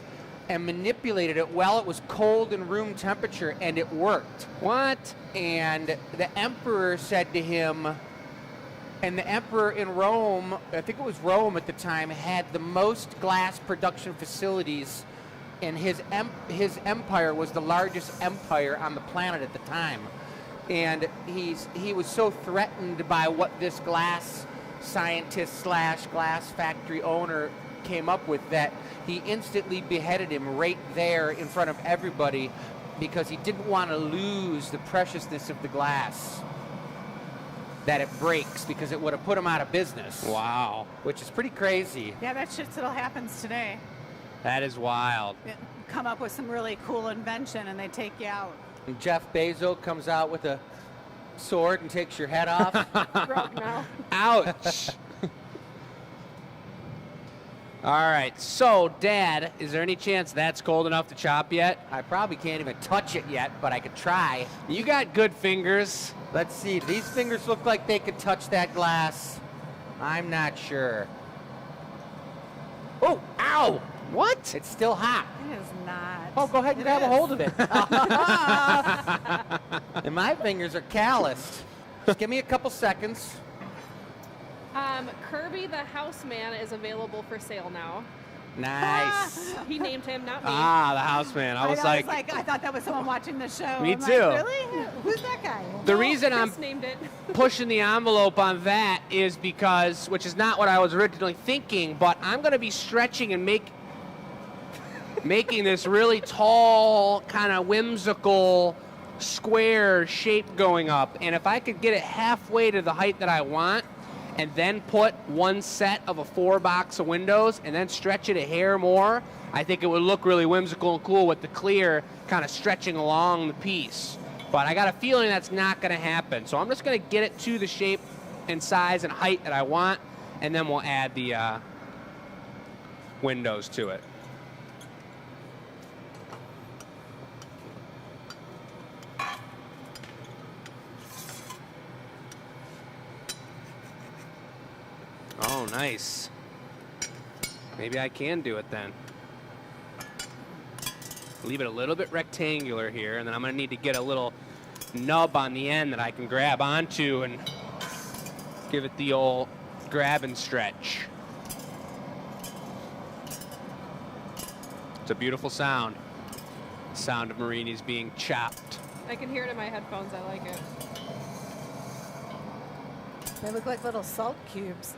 and manipulated it while it was cold and room temperature, and it worked. What? And the emperor said to him, and the emperor in Rome, I think it was Rome at the time, had the most glass production facilities, and his empire was the largest empire on the planet at the time. And he was so threatened by what this glass scientist / glass factory owner came up with that he instantly beheaded him right there in front of everybody because he didn't want to lose the preciousness of the glass that it breaks, because it would have put him out of business. Wow. Which is pretty crazy. Yeah, that shit still happens today. That is wild. Come up with some really cool invention and they take you out. And Jeff Bezos comes out with a sword and takes your head off. Broke now. Ouch. All right. So, Dad, is there any chance that's cold enough to chop yet? I probably can't even touch it yet, but I could try. You got good fingers. Let's see. These fingers look like they could touch that glass. I'm not sure. Oh, ow! What? It's still hot. It is not. Oh, go ahead and It grab a is. hold of it. And my fingers are calloused. Just give me a couple seconds. Kirby the Houseman is available for sale now. Nice. He named him, not me. Ah, the houseman. I was like, I thought that was someone watching the show. Me I'm too. Like, really? Who's that guy? the reason I'm Chris named it. pushing the envelope on that is because, which is not what I was originally thinking, but I'm going to be stretching and making this really tall, kind of whimsical, square shape going up. And if I could get it halfway to the height that I want, and then put one set of a 4-box of windows and then stretch it a hair more, I think it would look really whimsical and cool with the clear kind of stretching along the piece. But I got a feeling that's not going to happen. So I'm just going to get it to the shape and size and height that I want, and then we'll add the windows to it. Oh, nice. Maybe I can do it then. Leave it a little bit rectangular here, and then I'm going to need to get a little nub on the end that I can grab onto and give it the old grab and stretch. It's a beautiful sound. The sound of marinis being chopped. I can hear it in my headphones. I like it. They look like little salt cubes.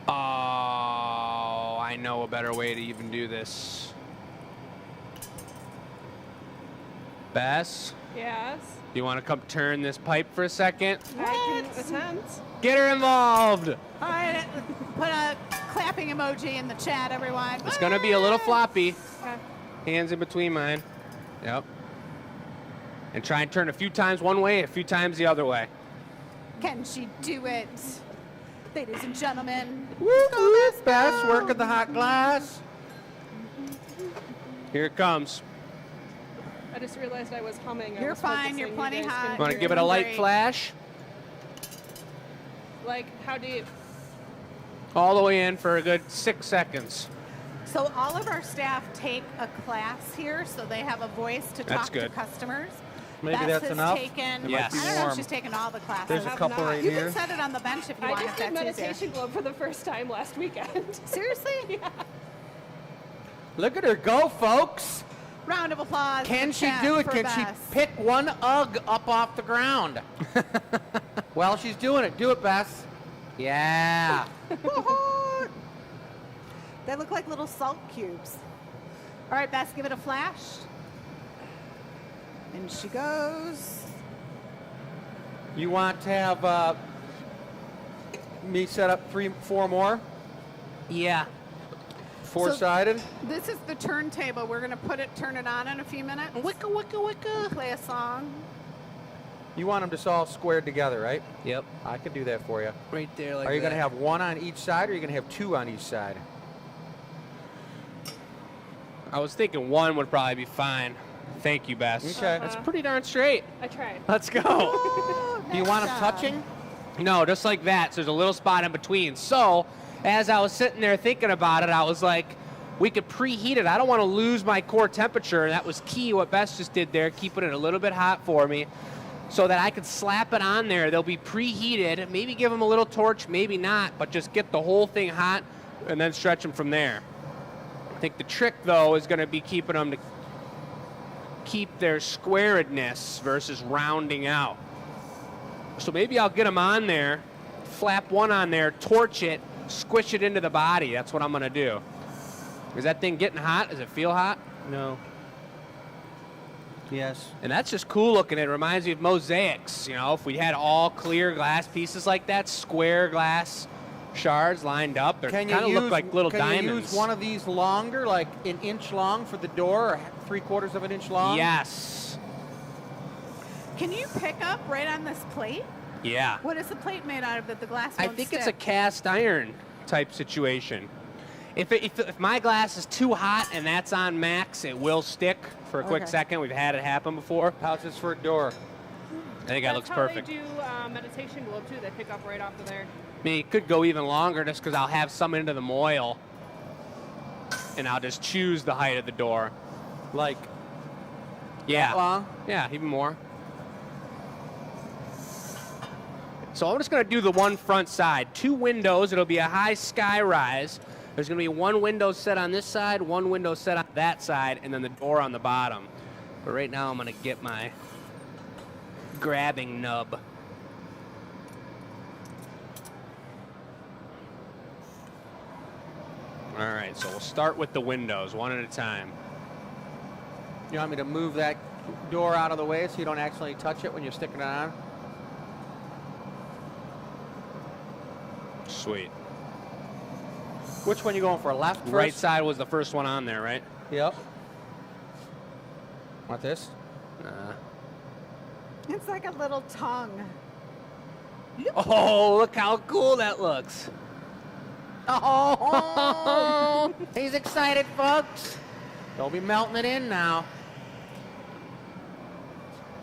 Oh, I know a better way to even do this. Bess, Yes. do you want to come turn this pipe for a second? I can attempt. Get her involved. All right, put a clapping emoji in the chat, everyone. It's going to be a little floppy. Okay. Hands in between mine. Yep. And try and turn a few times one way, a few times the other way. Can she do it? Ladies and gentlemen. Woo, Bess, working the hot glass. Here it comes. I just realized I was humming. I You're was fine, you're focusing. plenty You guys hot. couldn't Want to hear give it a light Great. flash? Like, how deep? All the way in for a good 6 seconds. So all of our staff take a class here, so they have a voice to That's talk to good. customers. Maybe Bess that's has enough. Taken, Yes. I don't know if warm. she's taken all the classes. There's a have couple not. right You here. can set it on the bench if you I want. just if did that's easier. meditation globe for the first time last weekend. Seriously? Look at her go, folks. Round of applause. in Can the she chat do it? for Can Bess. she pick one Ugg up off the ground? Well, she's doing it. Do it, Bess. Yeah. Woohoo! They look like little salt cubes. All right, Bess, give it a flash. And she goes. You want to have me set up 3, 4 more? Yeah. 4-sided? This is the turntable. We're gonna turn it on in a few minutes. Wicka, wicka, wicka. Play a song. You want them just all squared together, right? Yep. I can do that for you. Right there like Are you that. going to have one on each side, or are you going to have 2 on each side? I was thinking one would probably be fine. Thank you, Bess. Okay. That's pretty darn straight. I tried. Let's go. Oh, Do you nice want them job. touching? No, just like that. So there's a little spot in between. So as I was sitting there thinking about it, I was like, we could preheat it. I don't want to lose my core temperature. That was key what Bess just did there, keeping it a little bit hot for me so that I could slap it on there. They'll be preheated. Maybe give them a little torch, maybe not, but just get the whole thing hot and then stretch them from there. I think the trick, though, is going to be keeping them to keep their squaredness versus rounding out. So maybe I'll get them on there, flap one on there, torch it, squish it into the body. That's what I'm going to do. Is that thing getting hot? Does it feel hot? No. Yes. And that's just cool looking. It reminds me of mosaics. You know, if we had all clear glass pieces like that, square glass shards lined up, they kind of look like little diamonds. Can you use one of these longer, like an inch long for the door, or 3/4 of an inch long? Yes. Can you pick up right on this plate? Yeah. What is the plate made out of that the glass I won't think it's a stick? cast iron type situation. If my glass is too hot and that's on max, it will stick for a quick Okay. second. We've had it happen before. How's this for a door? I think that looks perfect. That's how they do meditation globe too. They pick up right off of there. I mean, it could go even longer just because I'll have some into the moil, and I'll just choose the height of the door. Like Yeah. that long? Yeah, even more. So I'm just going to do the one front side. 2 windows. It'll be a high sky rise. There's going to be 1 window set on this side, 1 window set on that side, and then the door on the bottom. But right now I'm going to get my grabbing nub. All right, so we'll start with the windows, one at a time. You want me to move that door out of the way so you don't accidentally touch it when you're sticking it on? Sweet. Which one you going for? Left first? Right side was the first one on there, right? Yep. Want this? It's like a little tongue. Oh, look how cool that looks. Oh, he's excited, folks. Don't be melting it in now.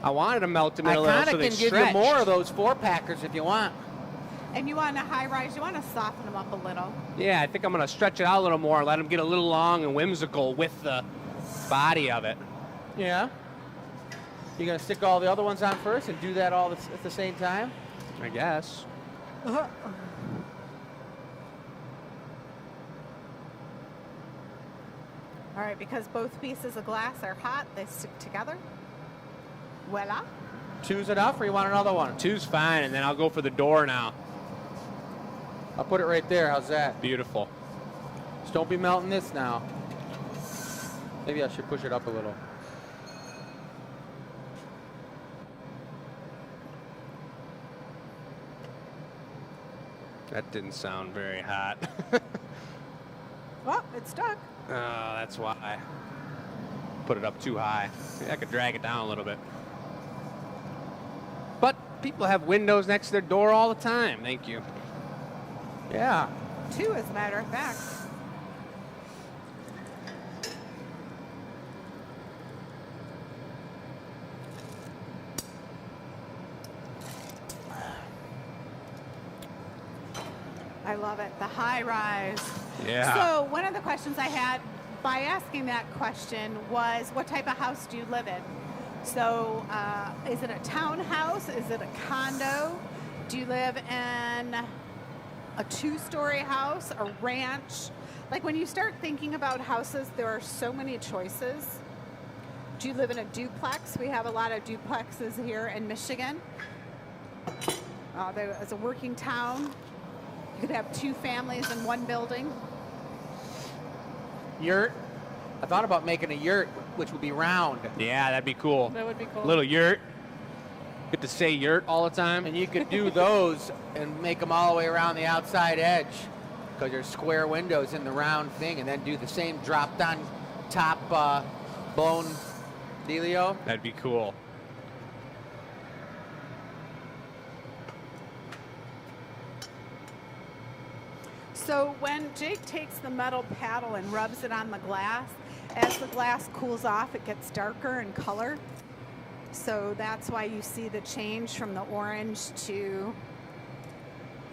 I wanted to melt them in I a little kind so of they can give stretch. you more of those 4-packers if you want. And you want a high rise, you want to soften them up a little. Yeah, I think I'm going to stretch it out a little more, let them get a little long and whimsical with the body of it. Yeah. You're going to stick all the other ones on first and do that all at the same time? I guess. Uh-huh. All right, because both pieces of glass are hot, they stick together. Voila. Two's enough, or you want another one? Two's fine, and then I'll go for the door now. I'll put it right there. How's that? Beautiful. Just don't be melting this now. Maybe I should push it up a little. That didn't sound very hot. Well, it's stuck. Oh, that's why I put it up too high. I could drag it down a little bit. But people have windows next to their door all the time. Thank you. Yeah. Two, as a matter of fact. I love it. The high rise. Yeah. So one of the questions I had by asking that question was, what type of house do you live in? So is it a townhouse? Is it a condo? Do you live in a two-story house, a ranch? Like when you start thinking about houses, there are so many choices. Do you live in a duplex? We have a lot of duplexes here in Michigan. It's a working town. You could have two families in one building. Yurt. I thought about making a yurt, which would be round. Yeah, that'd be cool. That would be cool. Little yurt. Get to say yurt all the time. And you could do those and make them all the way around the outside edge, because there's square windows in the round thing, and then do the same dropped on top blown dealio. That'd be cool. So when Jake takes the metal paddle and rubs it on the glass, as the glass cools off, it gets darker in color. So that's why you see the change from the orange to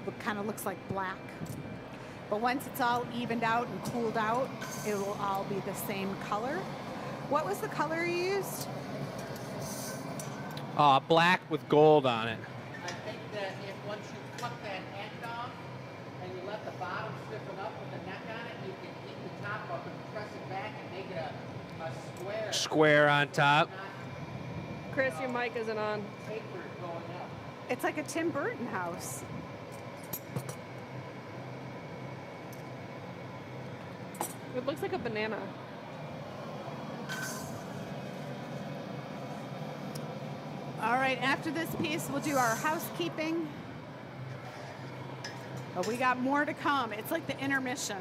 what kind of looks like black. But once it's all evened out and cooled out, it will all be the same color. What was the color you used? Black with gold on it. I think that if once you cut that end off and you let the bottom stiffen up with the neck on it, you can heat the top up and press it back and make it a square. Square on top. Chris, your mic isn't on. Tapered going up. It's like a Tim Burton house. It looks like a banana. All right, after this piece, we'll do our housekeeping. But we got more to come. It's like the intermission.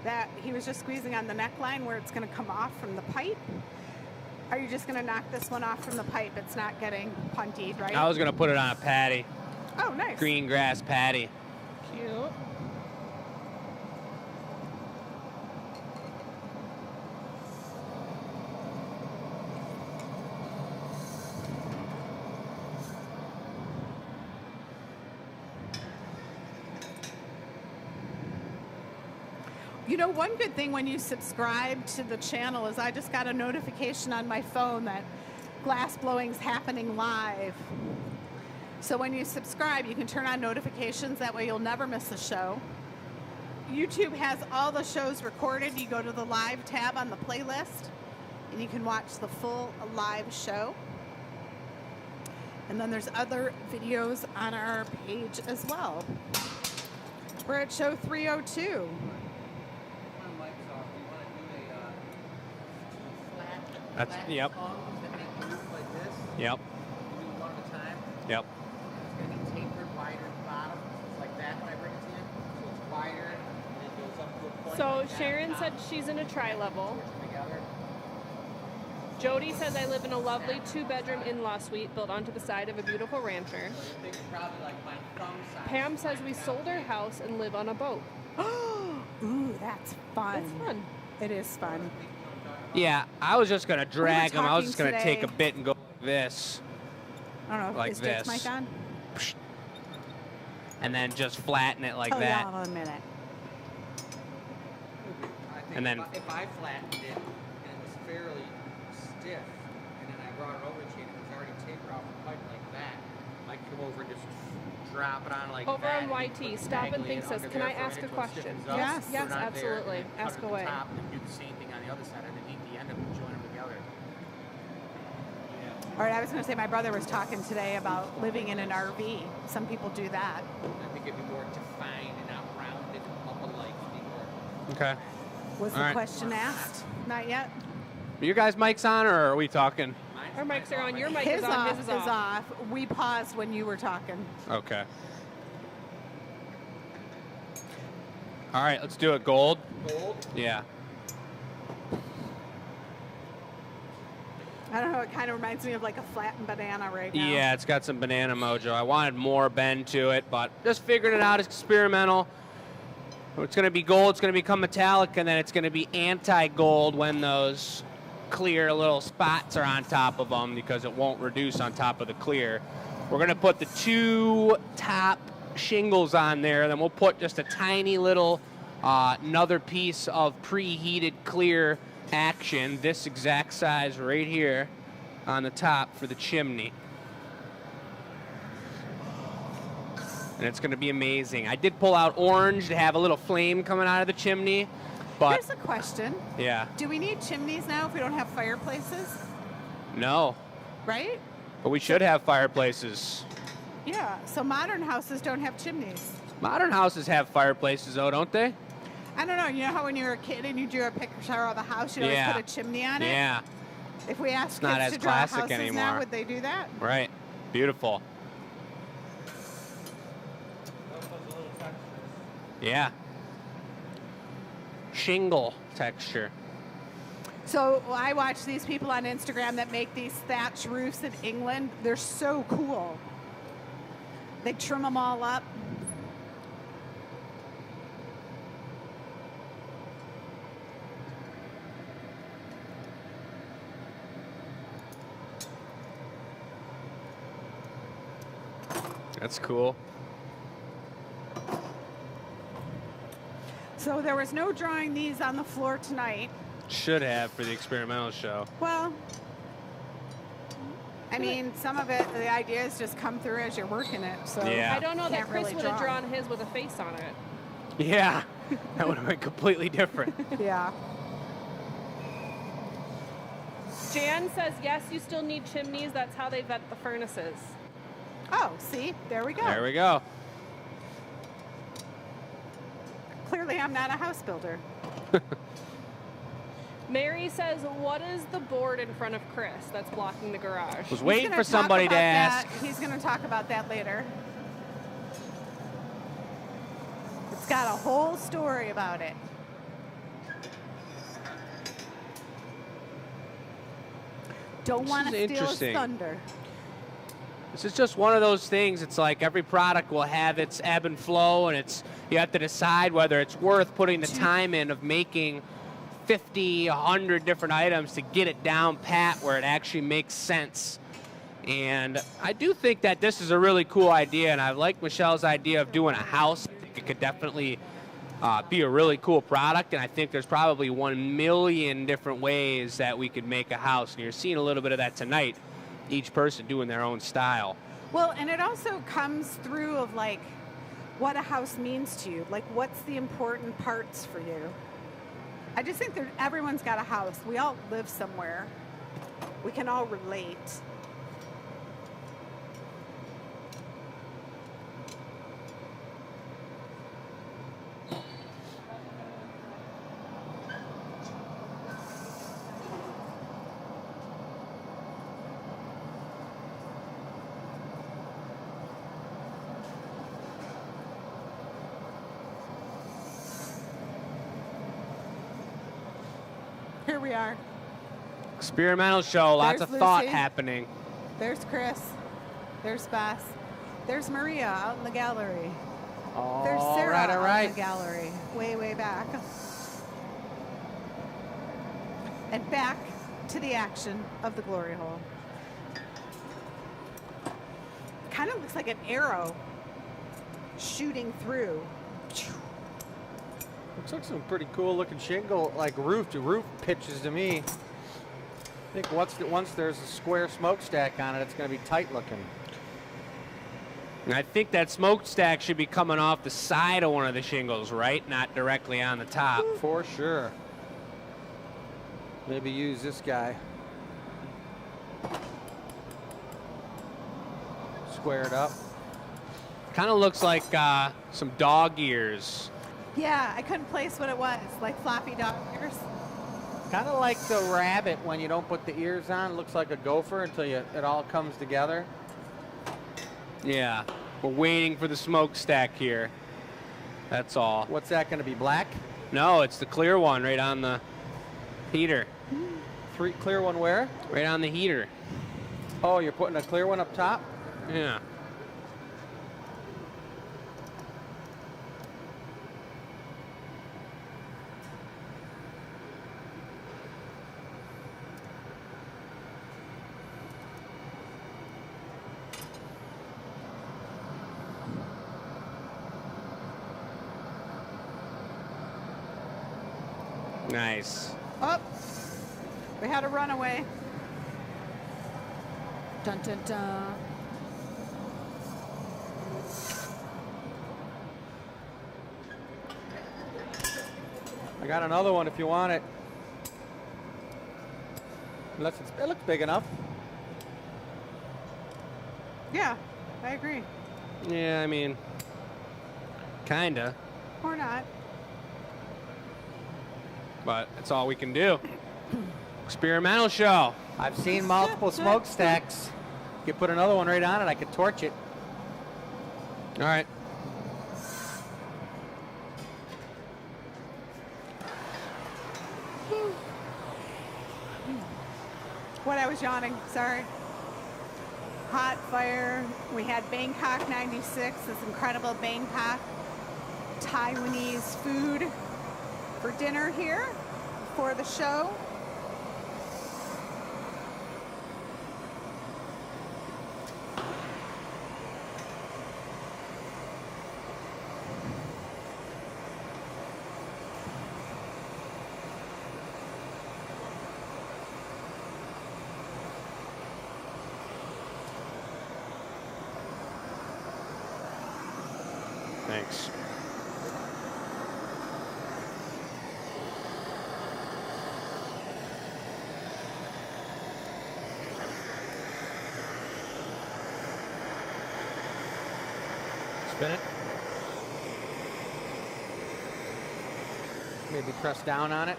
That he was just squeezing on the neckline where it's going to come off from the pipe. Are you just going to knock this one off from the pipe? It's not getting puntied, right? I was going to put it on a patty. Oh, nice. Green grass patty. Cute. You know, one good thing when you subscribe to the channel is I just got a notification on my phone that glass blowing's happening live. So when you subscribe, you can turn on notifications. That way you'll never miss a show. YouTube has all the shows recorded. You go to the live tab on the playlist and you can watch the full live show. And then there's other videos on our page as well. We're at show 302. That's, yep. Songs that make moves like this. Yep. You do one at a time. Yep. It's going to be tapered wider at the bottom. It's like that when I bring it to you. So it's wider and it goes up to a point. So like that Sharon at the said top. she's in a tri-level. Together. Jody says I live in a lovely 2-bedroom in-law suite built onto the side of a beautiful rancher. So your thing's probably like my thumb size. Pam says we sold our house and live on a boat. Ooh, that's fun. That's fun. It is fun. Yeah, I was just going to drag them. I was just going to talking take a bit and go like this. I don't know. Like Is Jake's this. mic on? And then just flatten it like Oh, that. yeah, hold on a minute. I think And then- if I flattened it and it was fairly stiff, and then I brought it over to you and it was already tapered off the pipe like that, I could come over and just drop it on like Over that. on YT, Stop and Think says, can I ask a question? Yes. Yes, absolutely. Ask away. Top and do the same thing on the other side underneath the end of it, join them together. All right, I was going to say my brother was talking today about living in an RV. Some people do that. I think it'd be more defined and not rounded up like more. Okay. Was All the right. question asked? Not yet. Are your guys' mics on, or are we talking? Our mics are on. Your mic His is on. off His is off. We paused when you were talking. Okay. All right, let's do it. Gold? Gold? Yeah. I don't know. It kind of reminds me of like a flattened banana right now. Yeah, it's got some banana mojo. I wanted more bend to it, but just figuring it out. It's experimental. It's going to be gold. It's going to become metallic, and then it's going to be anti-gold when those clear little spots are on top of them because it won't reduce on top of the clear. We're going to put the 2 top shingles on there. Then we'll put just a tiny little another piece of preheated clear action, this exact size right here on the top for the chimney. And it's going to be amazing. I did pull out orange to have a little flame coming out of the chimney, but Here's a question. yeah, Do we need chimneys now if we don't have fireplaces? no, Right? but we should have fireplaces. Yeah. So modern houses don't have chimneys. Modern houses have fireplaces though, don't they? I don't know. You know how when you were a kid and you drew a picture of the house, you'd always Yeah. put a chimney on it? Yeah, If we asked It's not kids as to draw classic houses anymore. now, would they do that? right. Beautiful. Yeah. Shingle texture. So I watch these people on Instagram that make these thatch roofs in England. They're so cool. They trim them all up. That's cool. So there was no drawing these on the floor tonight. Should have for the experimental show. Well, I mean, some of it, the ideas just come through as you're working it. So Yeah. I don't know that Can't Chris really would have draw. drawn his with a face on it. Yeah, that would have been completely different. Yeah. Jan says, yes, you still need chimneys. That's how they vet the furnaces. Oh, see, there we go. There we go. Clearly, I'm not a house builder. Mary says, what is the board in front of Chris that's blocking the garage? Was He's waiting gonna for talk somebody to about ask. that. He's going to talk about that later. It's got a whole story about it. Don't This want is to steal his interesting. thunder. This is just one of those things. It's like every product will have its ebb and flow, and it's you have to decide whether it's worth putting the time in of making 50, 100 different items to get it down pat where it actually makes sense. And I do think that this is a really cool idea, and I like Michelle's idea of doing a house. I think it could definitely be a really cool product, and I think there's probably 1,000,000 different ways that we could make a house, and you're seeing a little bit of that tonight, each person doing their own style. Well, and it also comes through of like what a house means to you. Like, what's the important parts for you? I just think that everyone's got a house. We all live somewhere. We can all relate. Here we are. Experimental show, lots There's of thought Lucy. happening. There's Chris. There's Bess. There's Maria out in the gallery. Oh, There's Sarah right, all on right. the gallery, way back. And back to the action of the glory hole. Kind of looks like an arrow shooting through. Looks like some pretty cool looking shingle, like roof to roof pitches to me. I think once there's a square smokestack on it, it's going to be tight looking. And I think that smokestack should be coming off the side of one of the shingles, right? Not directly on the top. For sure. Maybe use this guy. Square it up. Kind of looks like some dog ears. Yeah, I couldn't place what it was, like floppy dog ears. Kind of like the rabbit when you don't put the ears on. It looks like a gopher until it all comes together. Yeah, we're waiting for the smokestack here. That's all. What's that going to be, black? No, it's the clear one right on the heater. Clear one where? Right on the heater. Oh, you're putting a clear one up top? Yeah. Nice. Oh, we had a runaway. Dun dun dun. I got another one if you want it. Unless it looks big enough. Yeah, I agree. Yeah, I mean, kinda, Or not. but it's all we can do. Experimental show. I've seen multiple smokestacks. You could put another one right on it, I could torch it. All right. What, I was yawning, sorry. Hot fire. We had Bangkok 96, this incredible Bangkok Taiwanese food for dinner here for the show. Thanks. Spin it. Maybe press down on it.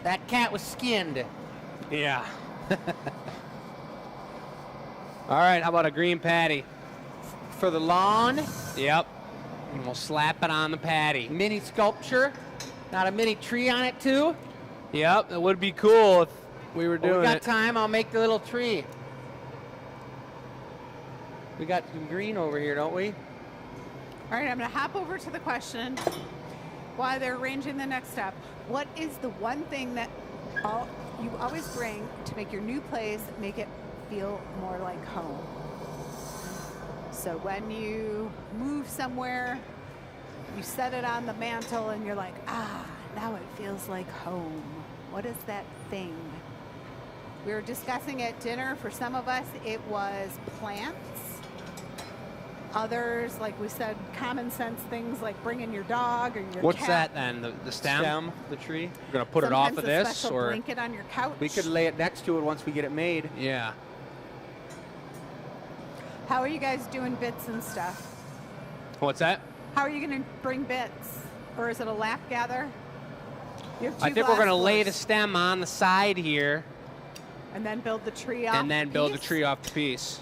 That cat was skinned. Yeah. All right, how about a green patty? For the lawn, Yep. And we'll slap it on the patty. mini sculpture. Not a mini tree on it too. Yep, it would be cool if we were Well, doing we got it. time, I'll make the little tree. We got some green over here, don't we? All right, I'm going to hop over to the question while they're arranging the next step. What is the one thing that you always bring to make your new place, make it feel more like home? So when you move somewhere, you set it on the mantle and you're like, ah, now it feels like home. What is that thing? We were discussing at dinner. For some of us, it was plants. Others, like we said, common sense things like bringing your dog or your What's cat. that then? The stem? The tree. We're gonna put it off Sometimes of a this, special or blanket on your couch. We could lay it next to it once we get it made. yeah. How are you guys doing bits and stuff? What's that? How are you going to bring bits? Or is it a lap gather? You have I two think we're glass gonna lay the floors. stem on the side here, And then build the tree off and then build the piece? tree off the piece.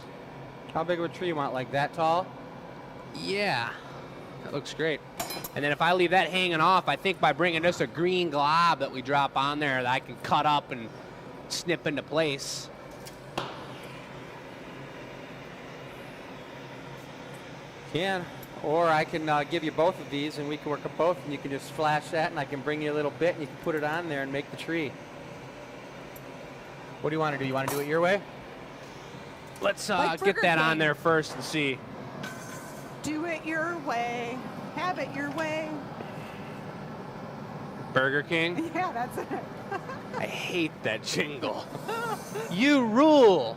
How big of a tree you want? Like that tall? Yeah, that looks great. And then if I leave that hanging off, I think by bringing just a green glob that we drop on there that I can cut up and snip into place. Can. Or I can give you both of these, and we can work on both, and you can just flash that, and I can bring you a little bit, and you can put it on there and make the tree. What do you want to do? You want to do it your way? Let's Like get Burger that on King. there first and see. Do it your way. Have it your way. Burger King? Yeah, that's it. I hate that jingle. You rule.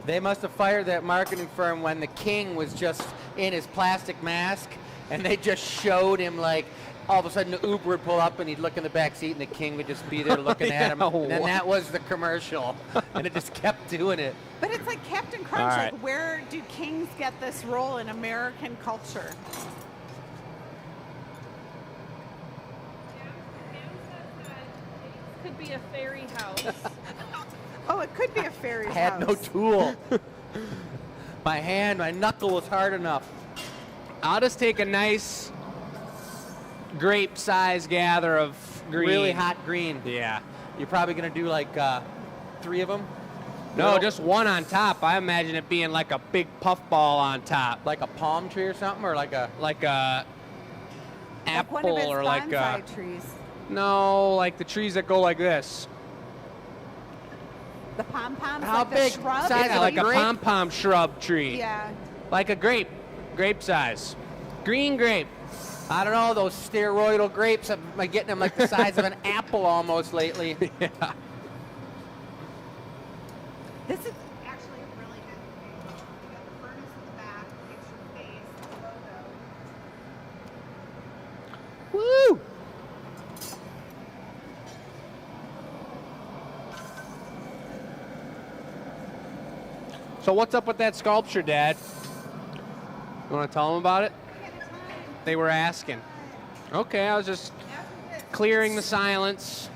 They must have fired that marketing firm when the king was just in his plastic mask, and they just showed him, like, all of a sudden the Uber would pull up and he'd look in the back seat and the king would just be there looking at him. And then what? that was the commercial, and it just kept doing it. But it's like Captain Crunch. All right. Like, where do kings get this role in American culture? Could be a fairy house. Oh, it could be a fairy I had no house. tool. My knuckle was hard enough. I'll just take a nice grape size gather of green. Really hot green. Yeah. You're probably going to do like 3 of them? No, Little- just one on top. I imagine it being like a big puffball on top. Like a palm tree or something, or like a... Like a Like apple one of his or like a... bonsai trees. No, like the trees that go like this. The pom-poms, How like big? the shrub. Size Yeah, of like a grape? pom-pom shrub tree. Yeah. Like a grape. Grape size. Green grape. I don't know, those steroidal grapes, I'm getting them like the size of an apple almost lately. Yeah. This is actually a really good thing. You got the furnace in the back, picture face, the logo. Woo! So what's up with that sculpture, Dad? You want to tell them about it? They were asking. Okay, I was just clearing the silence.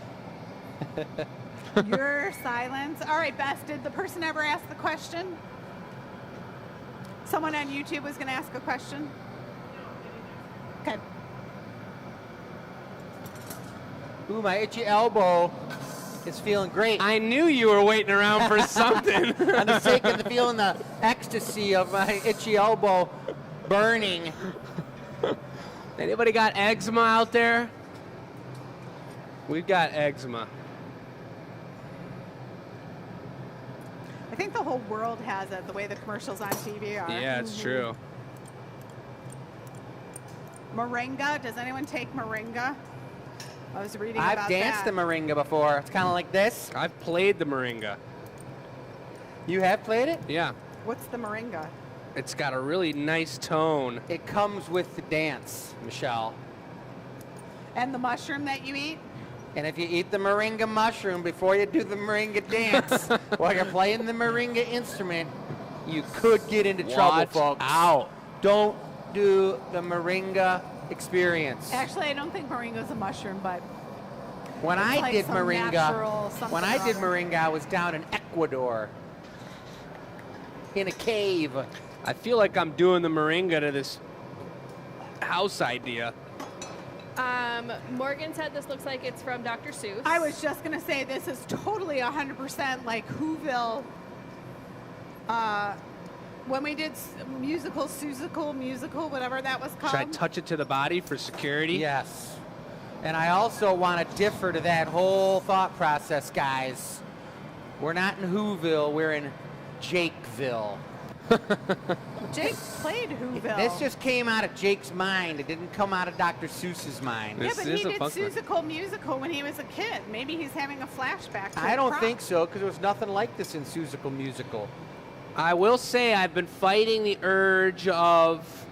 Your silence. All right, Bess, did the person ever ask the question? Someone on YouTube was going to ask a question? Okay. Ooh, my itchy elbow is feeling great. I knew you were waiting around for something. On the sake of feeling the ecstasy of my itchy elbow burning. Anybody got eczema out there? We've got eczema. I think the whole world has it, the way the commercials on TV are. Yeah, it's true. Moringa. Does anyone take moringa? I was reading I've about danced that. the moringa before. It's kind of like this. I've played the moringa. You have played it? Yeah. What's the moringa? It's got a really nice tone. It comes with the dance, Michelle. And the mushroom that you eat? And if you eat the moringa mushroom before you do the moringa dance, while you're playing the moringa instrument, you could get into trouble, Watch folks. out. Don't do the moringa experience. Actually, I don't think moringa's a mushroom, but When it's I like did some natural moringa, something when I or did other. moringa, I was down in Ecuador, in a cave. I feel like I'm doing the moringa to this house idea. Morgan said this looks like it's from Dr. Seuss. I was just going to say this is totally 100% like Whoville. When we did musical, whatever that was called. Should I touch it to the body for security? Yes. And I also want to differ to that whole thought process, guys. We're not in Whoville, we're in Jakeville. Jake played Whoville. This just came out of Jake's mind. It didn't come out of Dr. Seuss's mind. yeah, This but is he a did fun one. musical when he was a kid. Maybe he's having a flashback to I a don't prop. think so, because there was nothing like this in Seussical Musical. I will say I've been fighting the urge of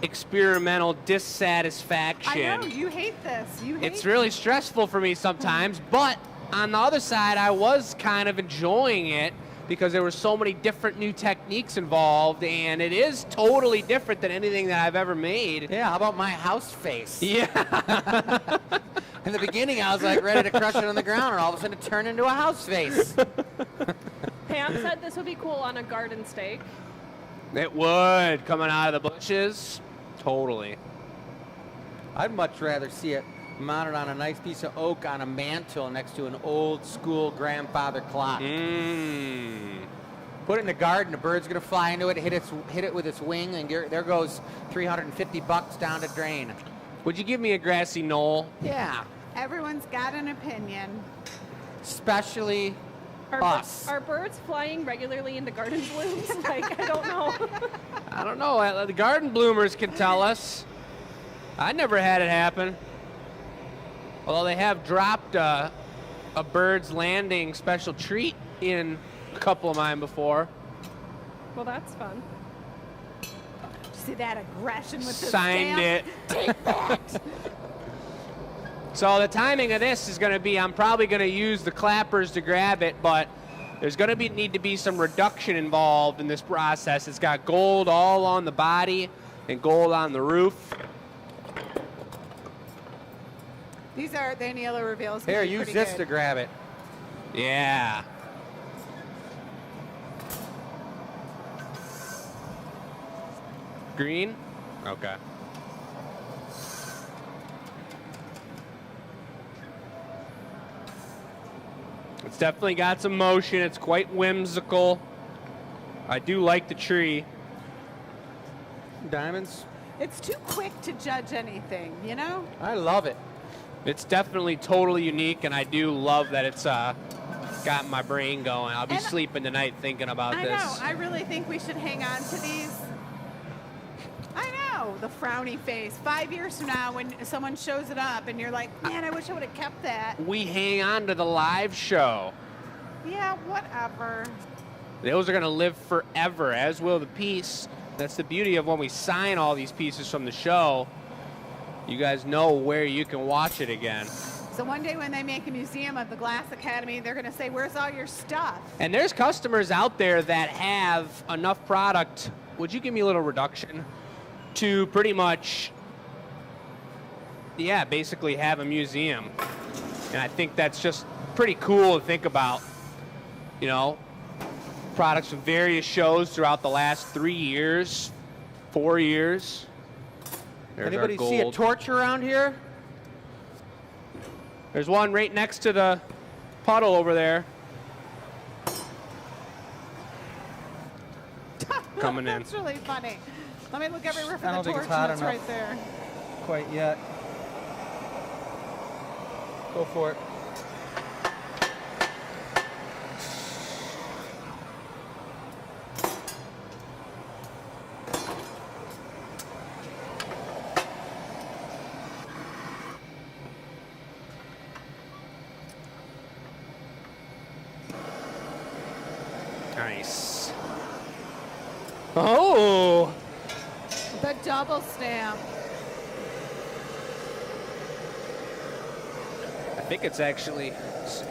experimental dissatisfaction. I know, you hate this. You hate It's really stressful for me sometimes, but on the other side, I was kind of enjoying it because there were so many different new techniques involved, and it is totally different than anything that I've ever made. Yeah, how about my house face? Yeah. In the beginning, I was like ready to crush it on the ground, and all of a sudden it turned into a house face. Pam said this would be cool on a garden stake. It would, coming out of the bushes. Totally. I'd much rather see it mounted on a nice piece of oak on a mantle next to an old school grandfather clock. Put it in the garden, the bird's gonna fly into it, hit it with its wing, and there goes $350 down the drain. Would you give me a grassy knoll? Yeah, Everyone's got an opinion. especially us. Are birds flying regularly into garden blooms? Like, I don't know. I don't know. The garden bloomers can tell us. I never had it happen. Although they have dropped a bird's landing special treat in a couple of mine before. Well, that's fun. See that aggression with the Signed stamp? it. Take that. So the timing of this is going to be, I'm probably going to use the clappers to grab it, but there's going to need to be some reduction involved in this process. It's got gold all on the body and gold on the roof. These are the Aniela reveals. Here, use this to grab it. Yeah. Green? Okay. It's definitely got some motion. It's quite whimsical. I do like the tree. Diamonds? It's too quick to judge anything, you know? I love it. It's definitely totally unique, and I do love that it's got my brain going. I'll be And sleeping tonight thinking about I this. know. I really think we should hang on to these. I know. The frowny face. 5 years from now, when someone shows it up and you're like, man, I wish I would have kept that. We hang on to the live show. Yeah, whatever. Those are going to live forever, as will the piece. That's the beauty of when we sign all these pieces from the show. You guys know where you can watch it again. So one day when they make a museum of the Glass Academy, they're going to say, where's all your stuff? And there's customers out there that have enough product. Would you give me a little reduction to pretty much, yeah, basically have a museum? And I think that's just pretty cool to think about. You know, products from various shows throughout the last 3 years, 4 years. There's our Anybody see a gold. torch around here? There's one right next to the puddle over there. Coming in. That's really funny. Let me look everywhere for I the don't think torch, it's hot and it's enough. right there. Quite yet. Go for it. Nice. Oh! The double stamp. I think it's actually, let's see,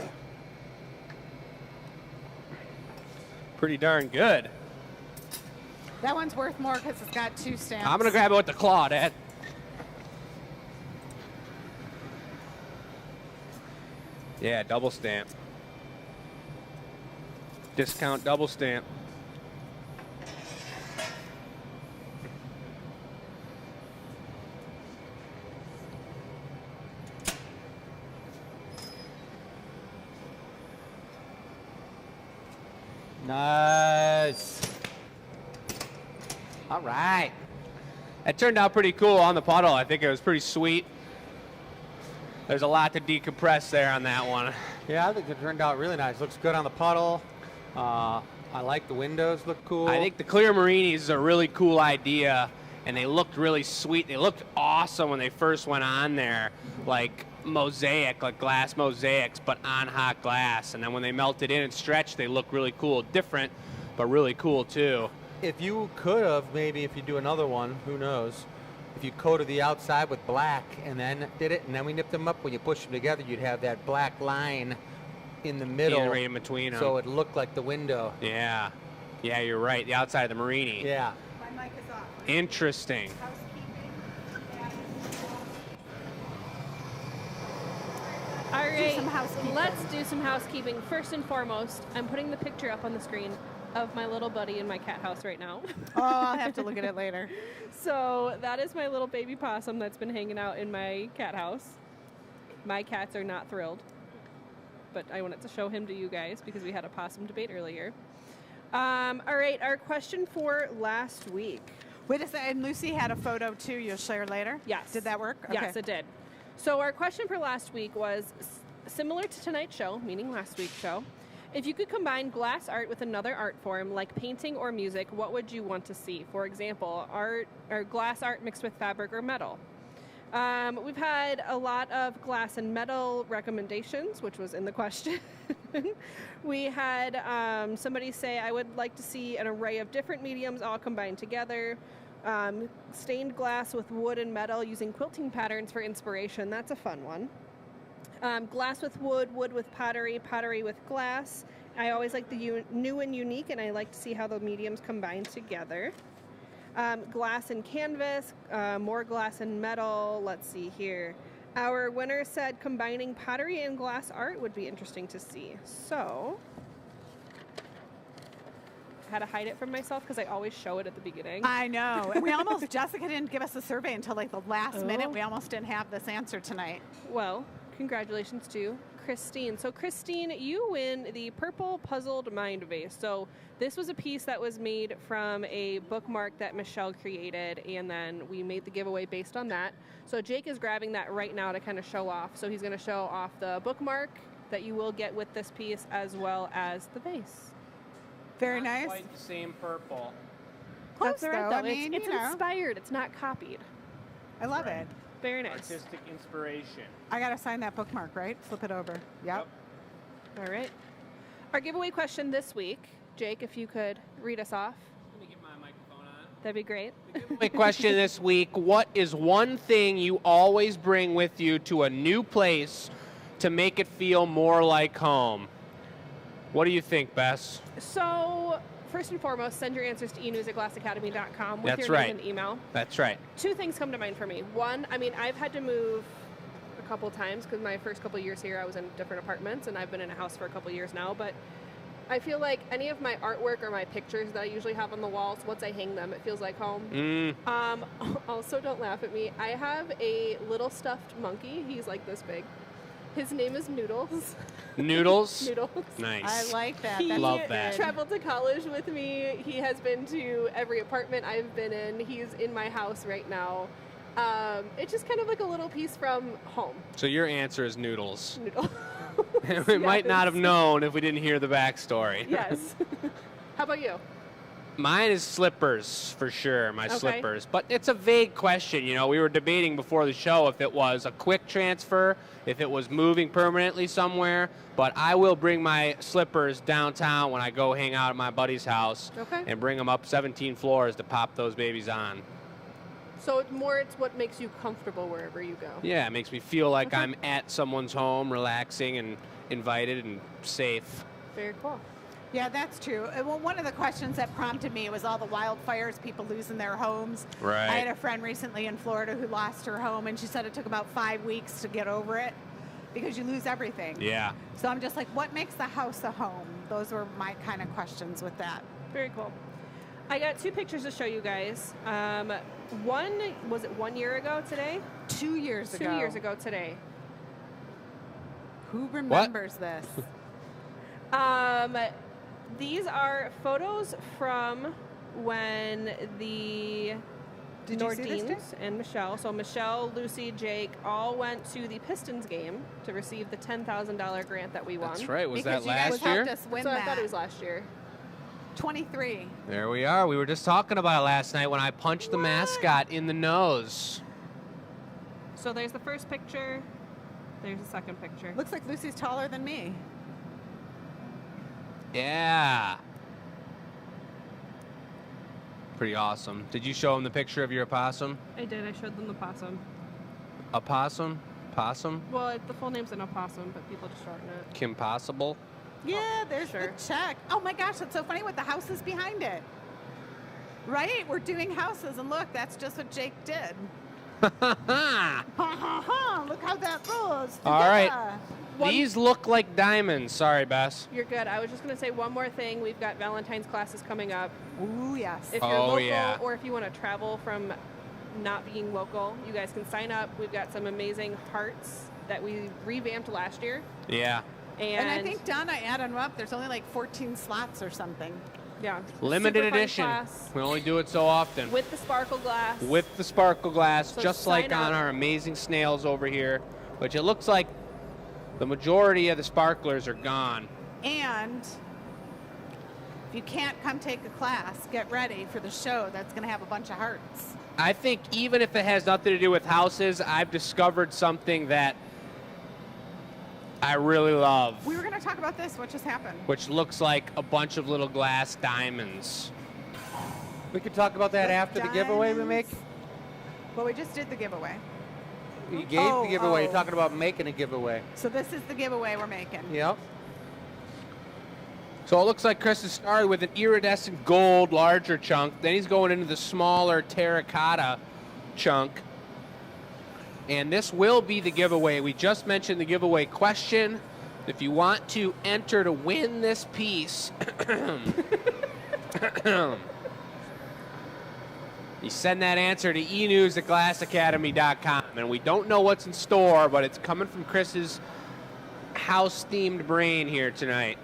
pretty darn good. That one's worth more because it's got 2 stamps. I'm gonna grab it with the claw, Dad. Yeah, double stamp. Discount double stamp. Nice. All right. It turned out pretty cool on the puddle. I think it was pretty sweet. There's a lot to decompress there on that one. Yeah, I think it turned out really nice. Looks good on the puddle. I like the windows. Look cool. I think the clear marinis is a really cool idea, and they looked really sweet. They looked awesome when they first went on there, like mosaic, like glass mosaics, but on hot glass. And then when they melted in and stretched, they look really cool. Different, but really cool too. If you could have, maybe if you do another one, who knows? If you coated the outside with black and then did it, and then we nipped them up, when you push them together, you'd have that black line in the middle. Right in between them. So it looked like the window. Yeah. Yeah, you're right. The outside of the marini. Yeah. My mic is off. Interesting. All right, some housekeeping. let's do some housekeeping. First and foremost, I'm putting the picture up on the screen. of my little buddy in my cat house right now. Oh, I'll have to look at it later. So that is my little baby possum that's been hanging out in my cat house. My cats are not thrilled, but I wanted to show him to you guys because we had a possum debate earlier. All right, our question for last week. Wait a second. Lucy had a photo too. You'll share later? Yes. Did that work? Yes, it did. So our question for last week was similar to tonight's show, meaning last week's show. If you could combine glass art with another art form like painting or music, what would you want to see? For example, art or glass art mixed with fabric or metal. We've had a lot of glass and metal recommendations, which was in the question. We had somebody say, I would like to see an array of different mediums all combined together. Stained glass with wood and metal using quilting patterns for inspiration. That's a fun one. Glass with wood, wood with pottery, pottery with glass. I always like the new and unique, and I like to see how the mediums combine together. Glass and canvas, more glass and metal. Let's see here. Our winner said combining pottery and glass art would be interesting to see. So, I had to hide it from myself because I always show it at the beginning. I know. And we almost, Jessica didn't give us a survey until like the last minute. We almost didn't have this answer tonight. Well, congratulations to Christine. So Christine, you win the Purple Puzzled Mind Vase. So this was a piece that was made from a bookmark that Michelle created, and then we made the giveaway based on that. So Jake is grabbing that right now to kind of show off. So he's going to show off the bookmark that you will get with this piece as well as the vase. Very Not nice. quite the same purple. Close, That's all right, though. though. I mean, it's you know. inspired. It's not copied. I love Right. it. Very nice. Artistic inspiration. I got to sign that bookmark, right? Flip it over. Yep. All right. Our giveaway question this week, Jake, if you could read us off, Let me get my microphone on. that'd be great. Giveaway question this week: what is one thing you always bring with you to a new place to make it feel more like home? What do you think, Bess? So, first and foremost, send your answers to enews@glassacademy.com with That's your right. name and email. That's right. Two things come to mind for me. One, I mean, I've had to move a couple times because my first couple years here I was in different apartments, and I've been in a house for a couple years now, but I feel like any of my artwork or my pictures that I usually have on the walls, once I hang them, it feels like home. Also, don't laugh at me. I have a little stuffed monkey. He's like this big. His name is Noodles. Noodles? Noodles. Nice. I like that. He That's Love that. traveled to college with me. He has been to every apartment I've been in. He's in my house right now. It's just kind of like a little piece from home. So your answer is noodles. Noodle. We might not have Yes. known if we didn't hear the backstory. Yes. How about you? Mine is slippers, for sure, my Okay. slippers. But it's a vague question. You know, we were debating before the show if it was a quick transfer, if it was moving permanently somewhere. But I will bring my slippers downtown when I go hang out at my buddy's house Okay. and bring them up 17 floors to pop those babies on. So it's what makes you comfortable wherever you go. Yeah, it makes me feel like Okay. I'm at someone's home, relaxing and invited and safe. Very cool. Yeah, that's true. Well, one of the questions that prompted me was all the wildfires, people losing their homes. Right. I had a friend recently in Florida who lost her home, and she said it took about 5 weeks to get over it because you lose everything. Yeah. So I'm just like, what makes the house a home? Those were my kind of questions with that. Very cool. I got two pictures to show you guys. One, was it 1 year ago today? 2 years ago. 2 years ago today. Who remembers this? These are photos from when the Did you see this, Jake? Nordines and Michelle, so Michelle, Lucy, Jake, all went to the Pistons game to receive the $10,000 grant that we won. That's right. Was Because that you guys last year? helped us win So that. I thought it was last year. 23. There we are. We were just talking about it last night when I punched the mascot in the nose. So there's the first picture. There's the second picture. Looks like Lucy's taller than me. Yeah. Pretty awesome. Did you show him the picture of your opossum? I did. I showed them the possum. Opossum? Possum? Well, the full name's an opossum, but people just shorten it. Kim Possible? Yeah, there's sure. the check. Oh my gosh, that's so funny with the houses behind it. Right? We're doing houses, and look, that's just what Jake did. Ha ha ha! Look how that goes. All right. together. These look like diamonds. Sorry, Bess. You're good. I was just going to say one more thing. We've got Valentine's classes coming up. Ooh, yes. If you're Oh, local yeah. or if you want to travel from not being local, you guys can sign up. We've got some amazing hearts that we revamped last year. Yeah. And I think, Donna, added them up. There's only like 14 slots or something. Yeah. Limited super fun edition. class We only do it so often. with the sparkle glass. With the sparkle glass, So just like sign on up. our amazing snails over here, which it looks like the majority of the sparklers are gone. And if you can't come take a class, get ready for the show that's going to have a bunch of hearts. I think even if it has nothing to do with houses, I've discovered something that I really love, We were going to talk about this. What just happened? which looks like a bunch of little glass diamonds. We could talk about that after the giveaway we make. Well, we just did the giveaway. You gave the giveaway. You're oh. talking about making a giveaway. So this is the giveaway we're making. Yep. So it looks like Chris has started with an iridescent gold larger chunk. Then he's going into the smaller terracotta chunk. And this will be the giveaway. We just mentioned the giveaway question. If you want to enter to win this piece, you send that answer to enews@glassacademy.com. And we don't know what's in store, but it's coming from Chris's house-themed brain here tonight.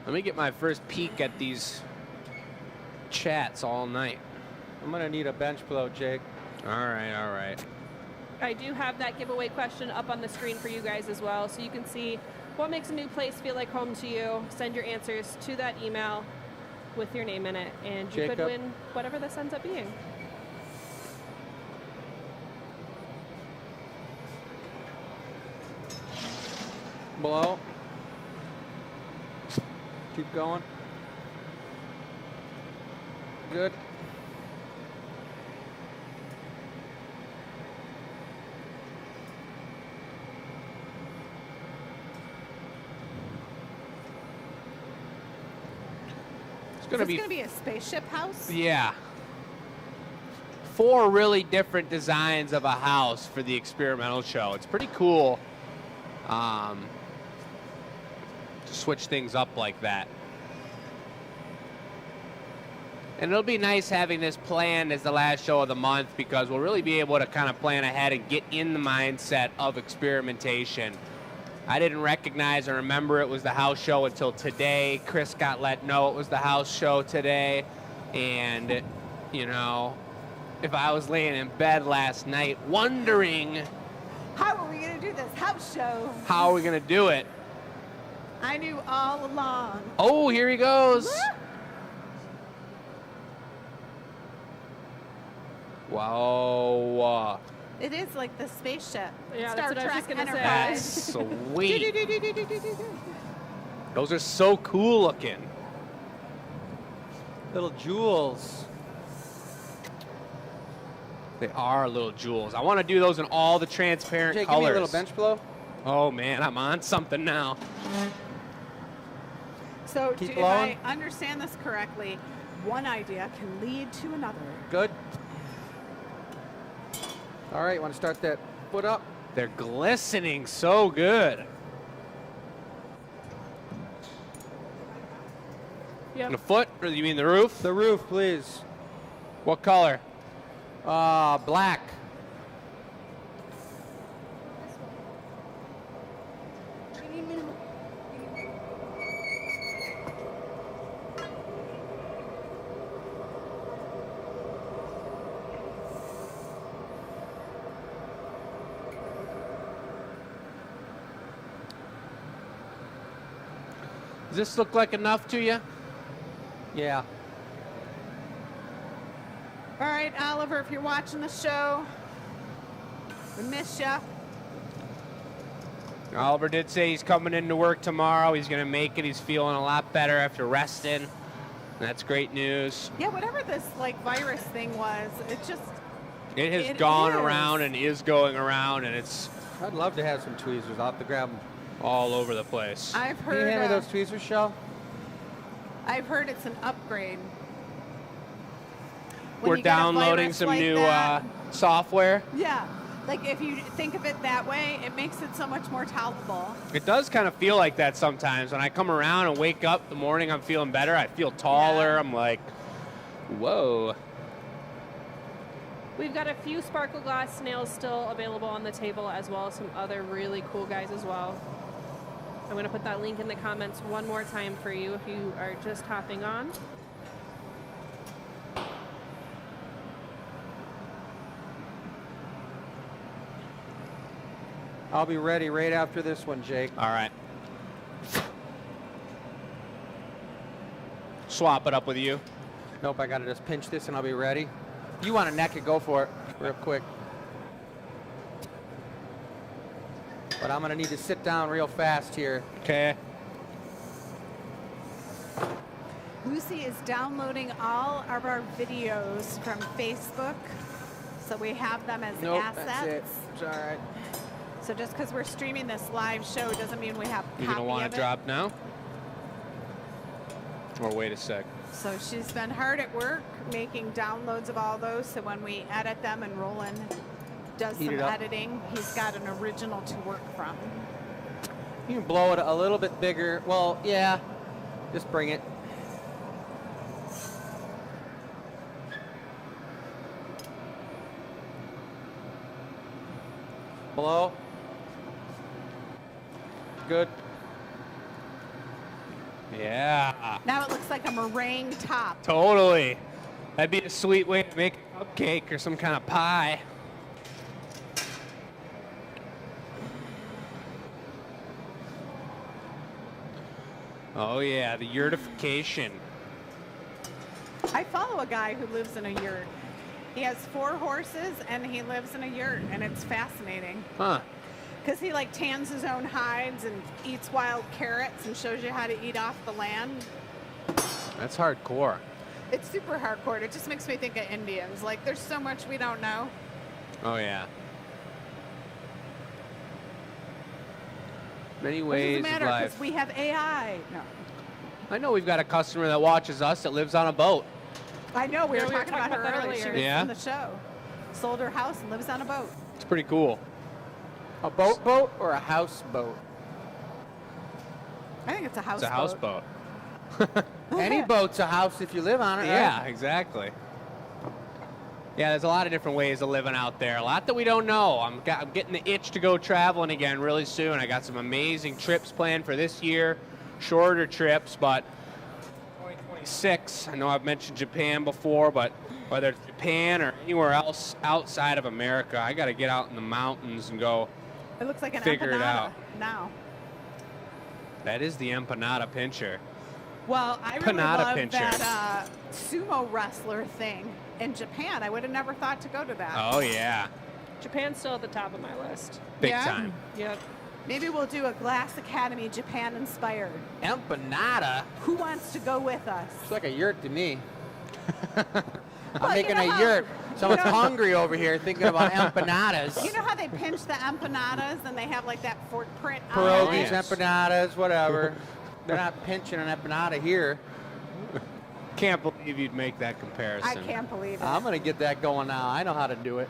Let me get my first peek at these chats all night. I'm gonna need a bench blow, Jake. All right, all right. I do have that giveaway question up on the screen for you guys as well, so you can see what makes a new place feel like home to you. Send your answers to that email with your name in it, and you could Jacob. win whatever this ends up being. Blow. Keep going. Good. It's Is gonna this be, going to be a spaceship house? yeah. 4 really different designs of a house for the experimental show. It's pretty cool to switch things up like that. And it'll be nice having this planned as the last show of the month because we'll really be able to kind of plan ahead and get in the mindset of experimentation. I didn't recognize or remember it was the house show until today. Chris got let know it was the house show today. And, you know, if I was laying in bed last night wondering How are we going to do this house show? how are we going to do it. I knew all along. Oh, here he goes. Wow. It is like the spaceship. Yeah, Star that's what I was Trek just gonna say. That's Enterprise. sweet. Do-do-do-do-do-do-do-do. Those are so cool looking. Little jewels. They are little jewels. I want to do those in all the transparent Jake, colors. give me a little bench blow. Oh man, I'm on something now. So Keep if blowing. I understand this correctly, one idea can lead to another. Good. All right, you want to start that foot up? They're glistening so good. Yep. The foot, or you mean the roof? The roof, please. What color? Black. Does this look like enough to you? Yeah. All right, Oliver, if you're watching the show, we miss ya. Oliver did say he's coming into work tomorrow. He's going to make it. He's feeling a lot better after resting. That's great news. Yeah, whatever this like virus thing was, it just It has It gone is. around and is going around, and it's I'd love to have some tweezers. I'll have to grab them. all over the place. I've Can you heard hand me those tweezers, Shell? I've heard it's an upgrade. When We're you get a downloading virus some like new that- software. Yeah. Like, if you think of it that way, it makes it so much more tolerable. It does kind of feel like that sometimes. When I come around and wake up the morning, I'm feeling better. I feel taller. Yeah. I'm like, whoa. We've got a few sparkle glass snails still available on the table, as well as some other really cool guys as well. I'm going to put that link in the comments one more time for you if you are just hopping on. I'll be ready right after this one, Jake. All right. Swap it up with you. Nope, I got to just pinch this and I'll be ready. You want to neck it, go for it real quick. But I'm going to need to sit down real fast here. Okay. Lucy is downloading all of our videos from Facebook, so we have them as Nope, assets. that's it. It's all right. So just because we're streaming this live show doesn't mean we have a You copy gonna want of to it. drop now? Or wait a sec. So she's been hard at work making downloads of all those, so when we edit them and Roland does Heat some it up. editing, he's got an original to work from. You can blow it a little bit bigger. Well, yeah. Just bring it. Blow. Good. Yeah. Now it looks like a meringue top. Totally. That'd be a sweet way to make a cupcake or some kind of pie. Oh yeah, the yurtification. I follow a guy who lives in a yurt. He has 4 horses and he lives in a yurt, and it's fascinating. Huh. Because he like tans his own hides and eats wild carrots and shows you how to eat off the land. That's hardcore. It's super hardcore. It just makes me think of Indians. Like, there's so much we don't know. Oh yeah. Many What ways does it matter? of Because life. we have AI. No. I know we've got a customer that watches us that lives on a boat. I know. We Yeah, were talking about her that earlier. She earlier. was Yeah? in the show. Sold her house and lives on a boat. It's pretty cool. A boat or a houseboat? I think it's a house It's a houseboat. Any boat's a house if you live on it, right? Yeah, exactly. Yeah, there's a lot of different ways of living out there. A lot that we don't know. I'm getting the itch to go traveling again really soon. I got some amazing trips planned for this year, shorter trips, but 2026. I know I've mentioned Japan before, but whether it's Japan or anywhere else outside of America, I got to get out in the mountains and go. It looks like an Figure it empanada out. now. That is the empanada pincher. Well, I really Panada love pincher. that sumo wrestler thing in Japan. I would have never thought to go to that. Oh yeah, Japan's still at the top of my list. big Yeah? time. Yep. Maybe we'll do a Glass Academy Japan inspired. Empanada? Who wants to go with us? It's like a yurt to me. I'm Well, you making know a how- yurt. Someone's you know- hungry over here thinking about empanadas. You know how they pinch the empanadas and they have like that footprint on Pierogies, it? Yes. empanadas, whatever. They're not pinching an empanada here. Can't believe you'd make that comparison. I can't believe it. I'm going to get that going now. I know how to do it.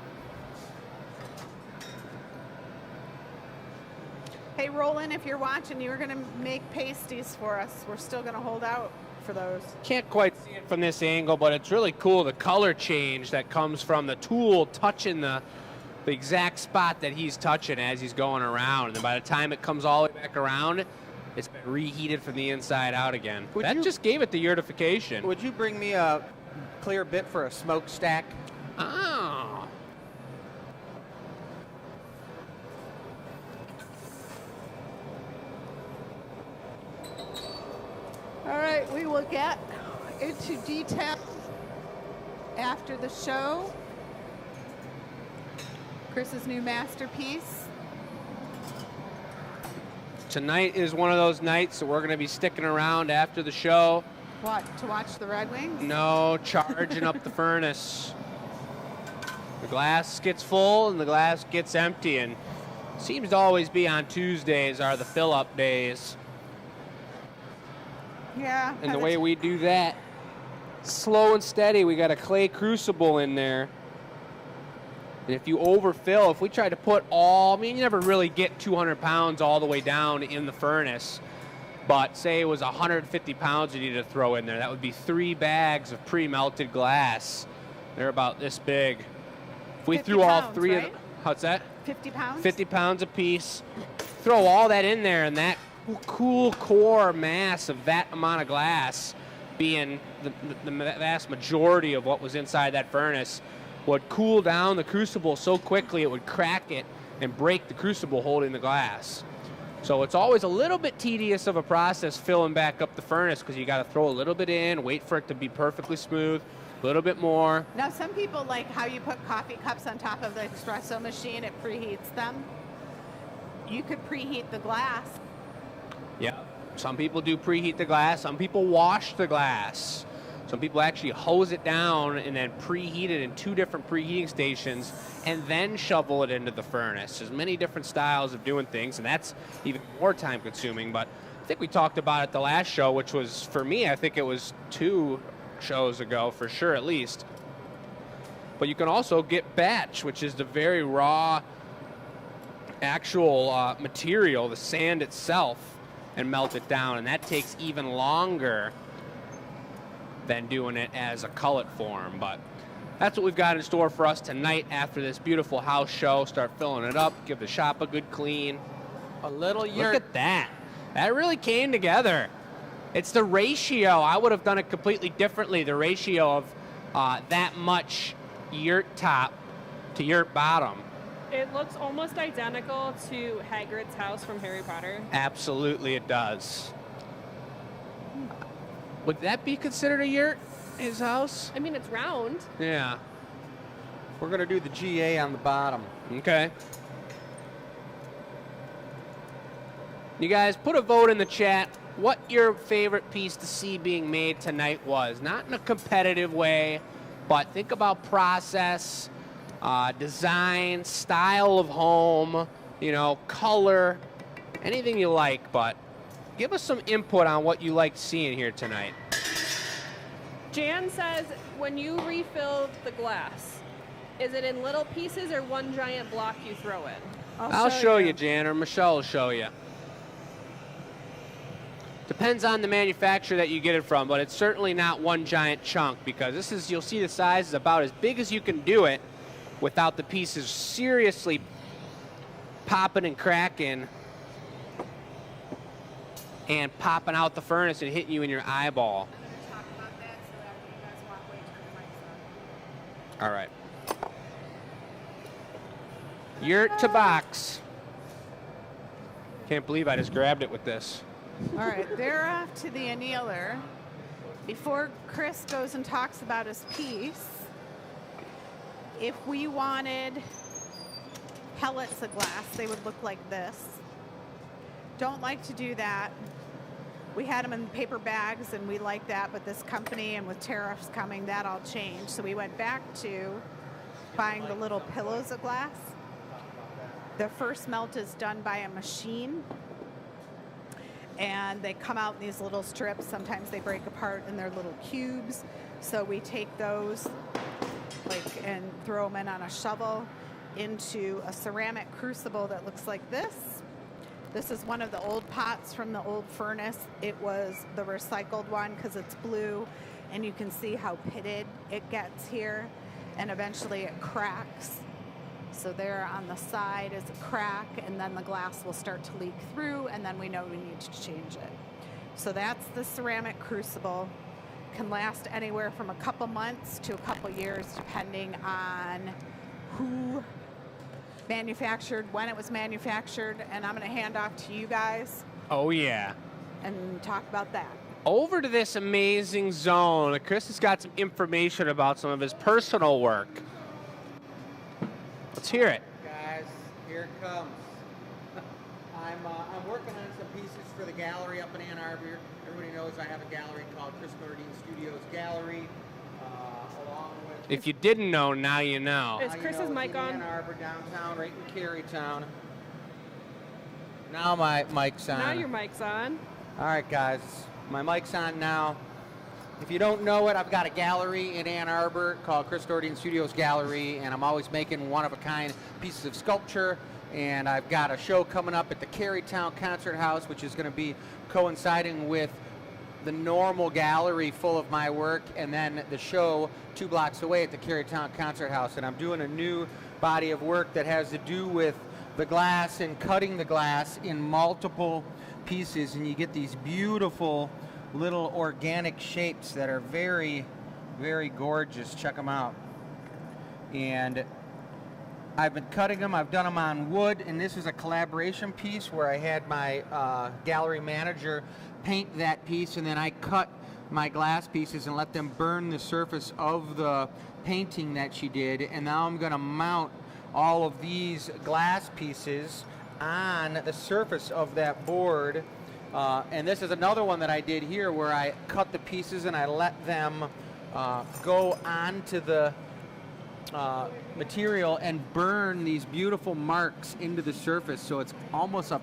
Hey, Roland, if you're watching, you were going to make pasties for us. We're still going to hold out for those. Can't quite see it from this angle, but it's really cool, the color change that comes from the tool touching the exact spot that he's touching as he's going around. And then by the time it comes all the way back around, it's been reheated from the inside out again. Would That you- just gave it the yurtification. Would you bring me a clear bit for a smokestack? Oh. All right, we will get into detail after the show. Chris's new masterpiece. Tonight is one of those nights that we're going to be sticking around after the show. What, to watch the Red Wings? No, charging up the furnace. The glass gets full and the glass gets empty, and seems to always be on Tuesdays are the fill-up days. Yeah. And the by way ti- we do that, slow and steady, we got a clay crucible in there. And if you overfill, if we tried to put all, I mean, you never really get 200 pounds all the way down in the furnace, but say it was 150 pounds you needed to throw in there, that would be 3 bags of pre-melted glass. They're about this big. If we 50 threw all pounds, 3 right? of them, what's that? 50 pounds? 50 pounds a piece. Throw all that in there, and that cool core mass of that amount of glass being the vast majority of what was inside that furnace would cool down the crucible so quickly it would crack it and break the crucible holding the glass. So it's always a little bit tedious of a process filling back up the furnace because you got to throw a little bit in, wait for it to be perfectly smooth, a little bit more. Now, some people like how you put coffee cups on top of the espresso machine. It preheats them. You could preheat the glass. Yeah. Some people do preheat the glass. Some people wash the glass. Some people actually hose it down and then preheat it in 2 different preheating stations and then shovel it into the furnace. There's many different styles of doing things, and that's even more time consuming. But I think we talked about it the last show, which was, for me, I think it was 2 shows ago, for sure at least. But you can also get batch, which is the very raw actual material, the sand itself, and melt it down. And that takes even longer than doing it as a cullet form. But that's what we've got in store for us tonight after this beautiful house show. Start filling it up, give the shop a good clean. A little Look yurt. at that. That really came together. It's the ratio. I would have done it completely differently. The ratio of that much yurt top to yurt bottom. It looks almost identical to Hagrid's house from Harry Potter. Absolutely it does. Would that be considered a yurt, his house? I mean, it's round. Yeah. We're going to do the GA on the bottom. Okay. You guys, put a vote in the chat what your favorite piece to see being made tonight was. Not in a competitive way, but think about process, design, style of home, you know, color, anything you like, but give us some input on what you liked seeing here tonight. Jan says, when you refill the glass, is it in little pieces or one giant block you throw in? I'll show you, Jan, or Michelle will show you. Depends on the manufacturer that you get it from, but it's certainly not one giant chunk because this is, you'll see the size is about as big as you can do it without the pieces seriously popping and cracking and popping out the furnace and hitting you in your eyeball. All right. Yurt to box. Can't believe I just grabbed it with this. All right, they're off to the annealer. Before Chris goes and talks about his piece, if we wanted pellets of glass, they would look like this. Don't like to do that. We had them in paper bags and we like that, but this company and with tariffs coming, that all changed. So we went back to buying the little pillows of glass. The first melt is done by a machine. And they come out in these little strips. Sometimes they break apart in their little cubes. So we take those and throw them in on a shovel into a ceramic crucible that looks like this. This is one of the old pots from the old furnace. It was the recycled one because it's blue and you can see how pitted it gets here and eventually it cracks. So there on the side is a crack and then the glass will start to leak through and then we know we need to change it. So that's the ceramic crucible. Can last anywhere from a couple months to a couple years depending on who manufactured, when it was manufactured, and I'm going to hand off to you guys Oh, yeah. and talk about that. Over to this amazing zone. Chris has got some information about some of his personal work. Let's hear it. Guys, here it comes. I'm working on some pieces for the gallery up in Ann Arbor. Everybody knows I have a gallery called Chris Nordine Studios Gallery, along with... If you didn't know, now you know. Is Chris's mic in on? Ann Arbor, downtown, right in Carytown. Now my mic's on. Now your mic's on. All right, guys. My mic's on now. If you don't know it, I've got a gallery in Ann Arbor called Chris Doherty Studios Gallery, and I'm always making one-of-a-kind pieces of sculpture. And I've got a show coming up at the Carytown Concert House, which is going to be coinciding with the normal gallery full of my work, and then the show 2 blocks away at the Carytown Concert House. And I'm doing a new body of work that has to do with the glass and cutting the glass in multiple pieces, and you get these beautiful little organic shapes that are very, very gorgeous. Check them out. And I've been cutting them. I've done them on wood, and this is a collaboration piece where I had my gallery manager paint that piece, and then I cut my glass pieces and let them burn the surface of the painting that she did. And now I'm going to mount all of these glass pieces on the surface of that board. And this is another one that I did here where I cut the pieces and I let them go onto the material and burn these beautiful marks into the surface. So it's almost a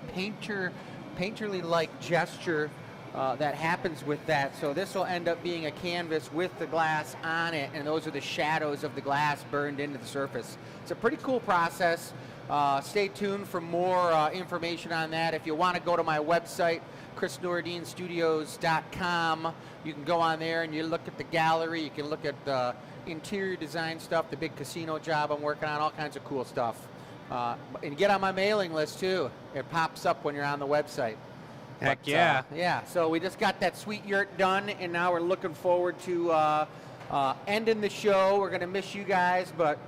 painterly-like gesture that happens with that. So this will end up being a canvas with the glass on it, and those are the shadows of the glass burned into the surface. It's a pretty cool process. Stay tuned for more information on that. If you want to go to my website, chrisnordinestudios.com, you can go on there and you look at the gallery. You can look at the interior design stuff, the big casino job I'm working on, all kinds of cool stuff. And get on my mailing list too. It pops up when you're on the website. Heck But, yeah. Yeah, so we just got that sweet yurt done, and now we're looking forward to ending the show. We're going to miss you guys, but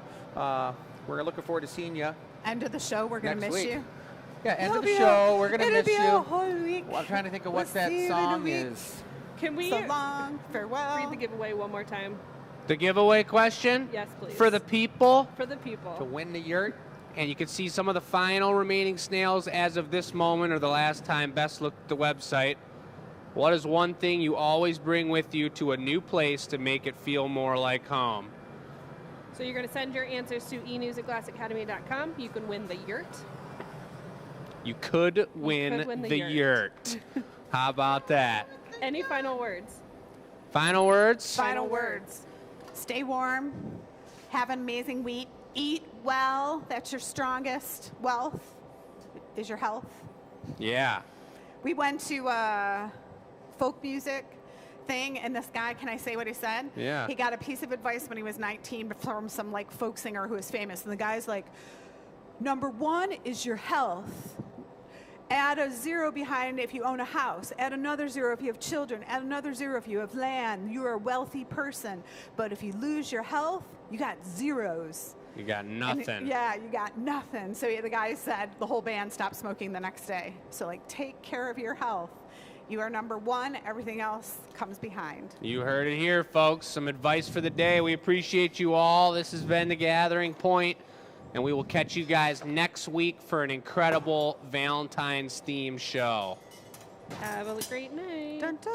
we're looking forward to seeing you. End of the show, we're going to Next miss week. you. Yeah, end It'll of the be show. We're going to miss It'll be a you. whole week. Well, I'm trying to think of what We'll that see you in a song week. is. Can we So long, farewell. read the giveaway one more time? The giveaway question Yes, please. for the people, For the people. To win the yurt. and you can see some of the final remaining snails as of this moment or the last time Bess looked at the website. What is one thing you always bring with you to a new place to make it feel more like home? So you're going to send your answers to enews@glassacademy.com. You can win the yurt. You could win, win the the yurt. How about that? Any final words? Final words? Final words. Stay warm. Have an amazing week. Eat well. That's your strongest wealth, is your health. Yeah. We went to a folk music thing, and this guy, can I say what he said? Yeah. He got a piece of advice when he was 19 from some like folk singer who was famous, and the guy's like, number one is your health. Add a 0 behind if you own a house. Add another 0 if you have children. Add another 0 if you have land. You are a wealthy person. But if you lose your health, you got zeros. You got And nothing. yeah, you got nothing. So the guy said the whole band stopped smoking the next day. So like, take care of your health. You are number one. Everything else comes behind. You heard it here, folks. Some advice for the day. We appreciate you all. This has been The Gathering Point, and we will catch you guys next week for an incredible Valentine's themed show. Have a great night. Dun, dun.